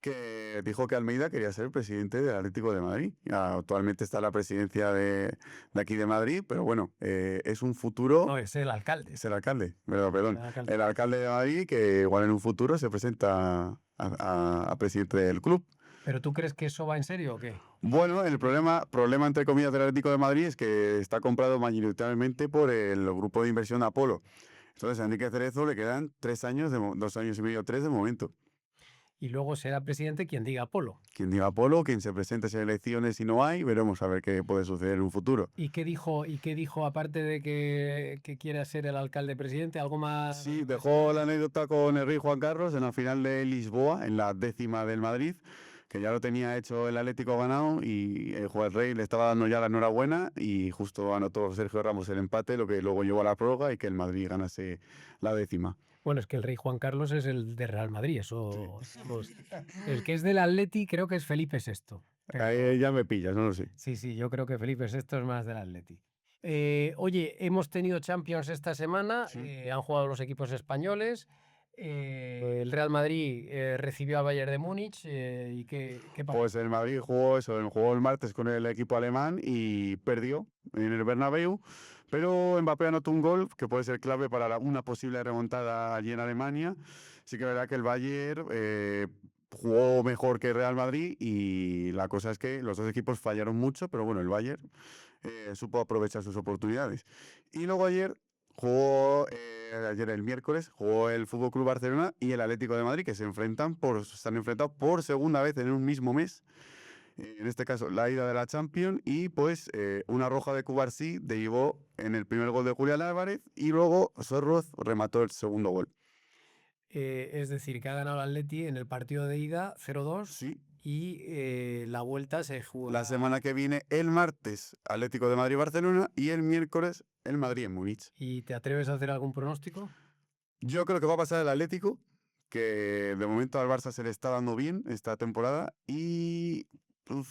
que dijo que Almeida quería ser presidente del Atlético de Madrid. Actualmente está en la presidencia de aquí de Madrid, pero bueno, es un futuro... No, es el alcalde. Es el alcalde, perdón. El alcalde de Madrid que igual en un futuro se presenta a presidente del club. ¿Pero tú crees que eso va en serio o qué? Bueno, el problema entre comillas del Atlético de Madrid es que está comprado mayoritariamente por el grupo de inversión Apolo. Entonces a Enrique Cerezo le quedan 3 años, 2 años y medio, 3 de momento. Y luego será presidente quien diga Apolo. Quien diga Apolo, quien se presente en elecciones si no hay, veremos a ver qué puede suceder en un futuro. ¿Y qué dijo aparte de que quiera ser el alcalde presidente? ¿Algo más? Sí, dejó la anécdota con el rey Juan Carlos en la final de Lisboa, en la 10ª del Madrid, que ya lo tenía hecho el Atlético ganado y el Juan Rey le estaba dando ya la enhorabuena y justo anotó Sergio Ramos el empate, lo que luego llevó a la prórroga y que el Madrid ganase la 10ª. Bueno, es que el rey Juan Carlos es el de Real Madrid, eso. El que es del Atleti creo que es Felipe VI. Pero... Ahí ya me pillas, no lo sé. Sí, yo creo que Felipe VI es más del Atleti. Oye, hemos tenido Champions esta semana, Sí. Han jugado los equipos españoles. El Real Madrid recibió al Bayern de Múnich y ¿qué pasó? Pues el Madrid jugó el martes con el equipo alemán y perdió en el Bernabéu, pero Mbappé anotó un gol que puede ser clave para una posible remontada allí en Alemania. Sí que es verdad que el Bayern jugó mejor que el Real Madrid y la cosa es que los dos equipos fallaron mucho, pero bueno, el Bayern supo aprovechar sus oportunidades. Y luego ayer el miércoles, jugó el FC Barcelona y el Atlético de Madrid, que se han enfrentado por segunda vez en un mismo mes. En este caso, la ida de la Champions y pues una roja de Cubarsí derivó en el primer gol de Julián Álvarez y luego Sorroz remató el segundo gol. Es decir, que ha ganado el Atleti en el partido de ida 0-2 Sí. y la vuelta se juega... La semana que viene, el martes, Atlético de Madrid-Barcelona y el miércoles, el Madrid en Múnich. ¿Y te atreves a hacer algún pronóstico? Yo creo que va a pasar el Atlético, que de momento al Barça se le está dando bien esta temporada y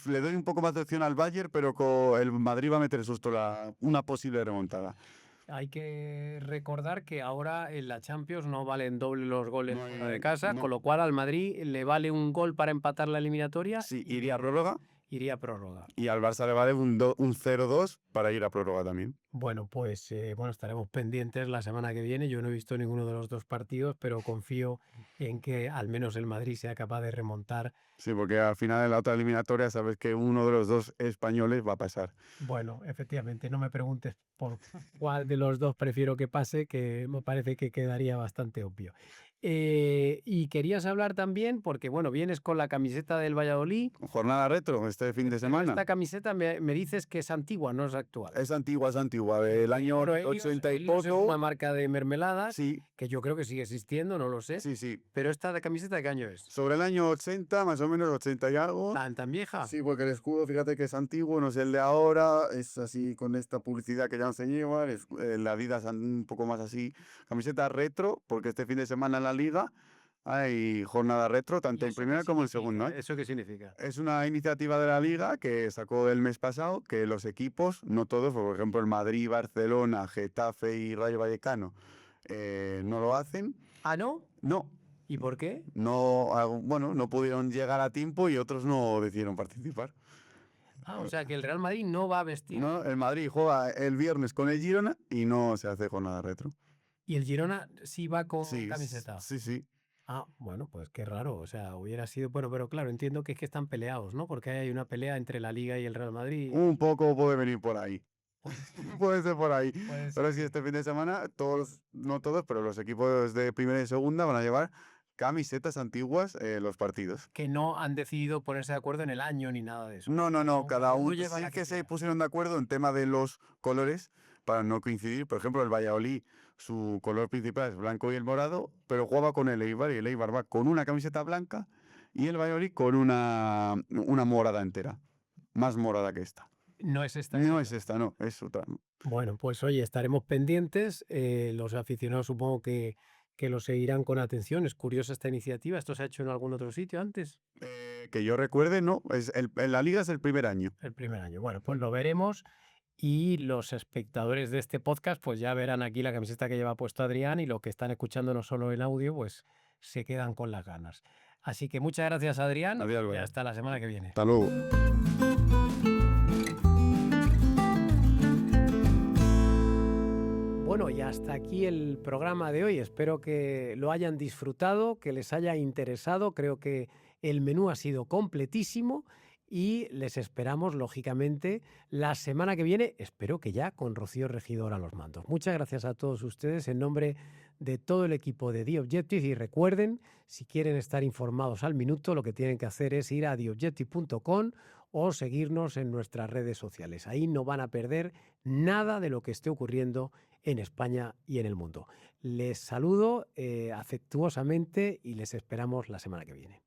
le doy un poco más de opción al Bayern, pero el Madrid va a meter susto una posible remontada. Hay que recordar que ahora en la Champions no valen doble los goles fuera de casa, no. con lo cual al Madrid le vale un gol para empatar la eliminatoria. Sí, iría a prórroga. Iría a prórroga. Y al Barça le vale un 0-2 para ir a prórroga también. Bueno, pues estaremos pendientes la semana que viene. Yo no he visto ninguno de los dos partidos, pero confío en que al menos el Madrid sea capaz de remontar. Sí, porque al final de la otra eliminatoria sabes que uno de los dos españoles va a pasar. Bueno, efectivamente, no me preguntes por cuál de los dos prefiero que pase, que me parece que quedaría bastante obvio. Y querías hablar también, porque bueno, vienes con la camiseta del Valladolid. Jornada retro este fin de semana. Esta camiseta me dices que es antigua, no es actual. Es antigua, del año 80 y Es poco. una marca de mermeladas, Sí, que yo creo que sigue existiendo, no lo sé. sí. Pero esta de camiseta, ¿de qué año es? Sobre el año 80, más o menos 80 y algo. ¿Tan vieja? Sí, porque el escudo, fíjate que es antiguo, no es el de ahora, es así con esta publicidad que ya no se lleva, la Adidas un poco más así. Camiseta retro, porque este fin de semana en la Liga hay jornada retro, tanto en primera como en segunda. ¿Eso qué significa? Es una iniciativa de la Liga que sacó el mes pasado que los equipos, no todos, por ejemplo el Madrid, Barcelona, Getafe y Rayo Vallecano, no lo hacen. ¿Ah, no? No. ¿Y por qué? No, bueno, no pudieron llegar a tiempo y otros no decidieron participar. Ah, o sea que el Real Madrid no va a vestir. No, el Madrid juega el viernes con el Girona y no se hace jornada retro. ¿Y el Girona sí va con Sí, camiseta? sí. Ah, bueno, pues qué raro. O sea, hubiera sido. Bueno, pero claro, entiendo que es que están peleados, ¿no? Porque hay una pelea entre la Liga y el Real Madrid. Un poco puede venir por ahí. Puede ser por ahí. Puede Pero ser. sí, este fin de semana, no todos, pero los equipos de primera y segunda van a llevar camisetas antiguas los partidos. Que no han decidido ponerse de acuerdo en el año ni nada de eso. No, cada uno. lleva Sí la que se quiera. pusieron de acuerdo en tema de los colores para no coincidir. Por ejemplo, el Valladolid, su color principal es blanco y el morado, pero jugaba con el Eibar y el Eibar va con una camiseta blanca y el Valladolid con una morada entera. Más morada que esta. No es esta. No es esta, no, es otra. Bueno, pues oye, estaremos pendientes. Los aficionados supongo que lo seguirán con atención. Es curiosa esta iniciativa. ¿Esto se ha hecho en algún otro sitio antes? Que yo recuerde, no. En la Liga es el primer año. El primer año. Bueno, pues lo veremos. Y los espectadores de este podcast pues ya verán aquí la camiseta que lleva puesto Adrián, y los que están escuchando no solo en audio pues se quedan con las ganas. Así que muchas gracias, Adrián. Adiós, Y Goya. hasta la semana que viene. Hasta luego. Bueno, y hasta aquí el programa de hoy. Espero que lo hayan disfrutado, que les haya interesado. Creo que el menú ha sido completísimo y les esperamos, lógicamente, la semana que viene. Espero que ya con Rocío Regidor a los mandos. Muchas gracias a todos ustedes en nombre de todo el equipo de The Objective. Y recuerden, si quieren estar informados al minuto, lo que tienen que hacer es ir a theobjective.com o seguirnos en nuestras redes sociales. Ahí no van a perder nada de lo que esté ocurriendo en España y en el mundo. Les saludo afectuosamente y les esperamos la semana que viene.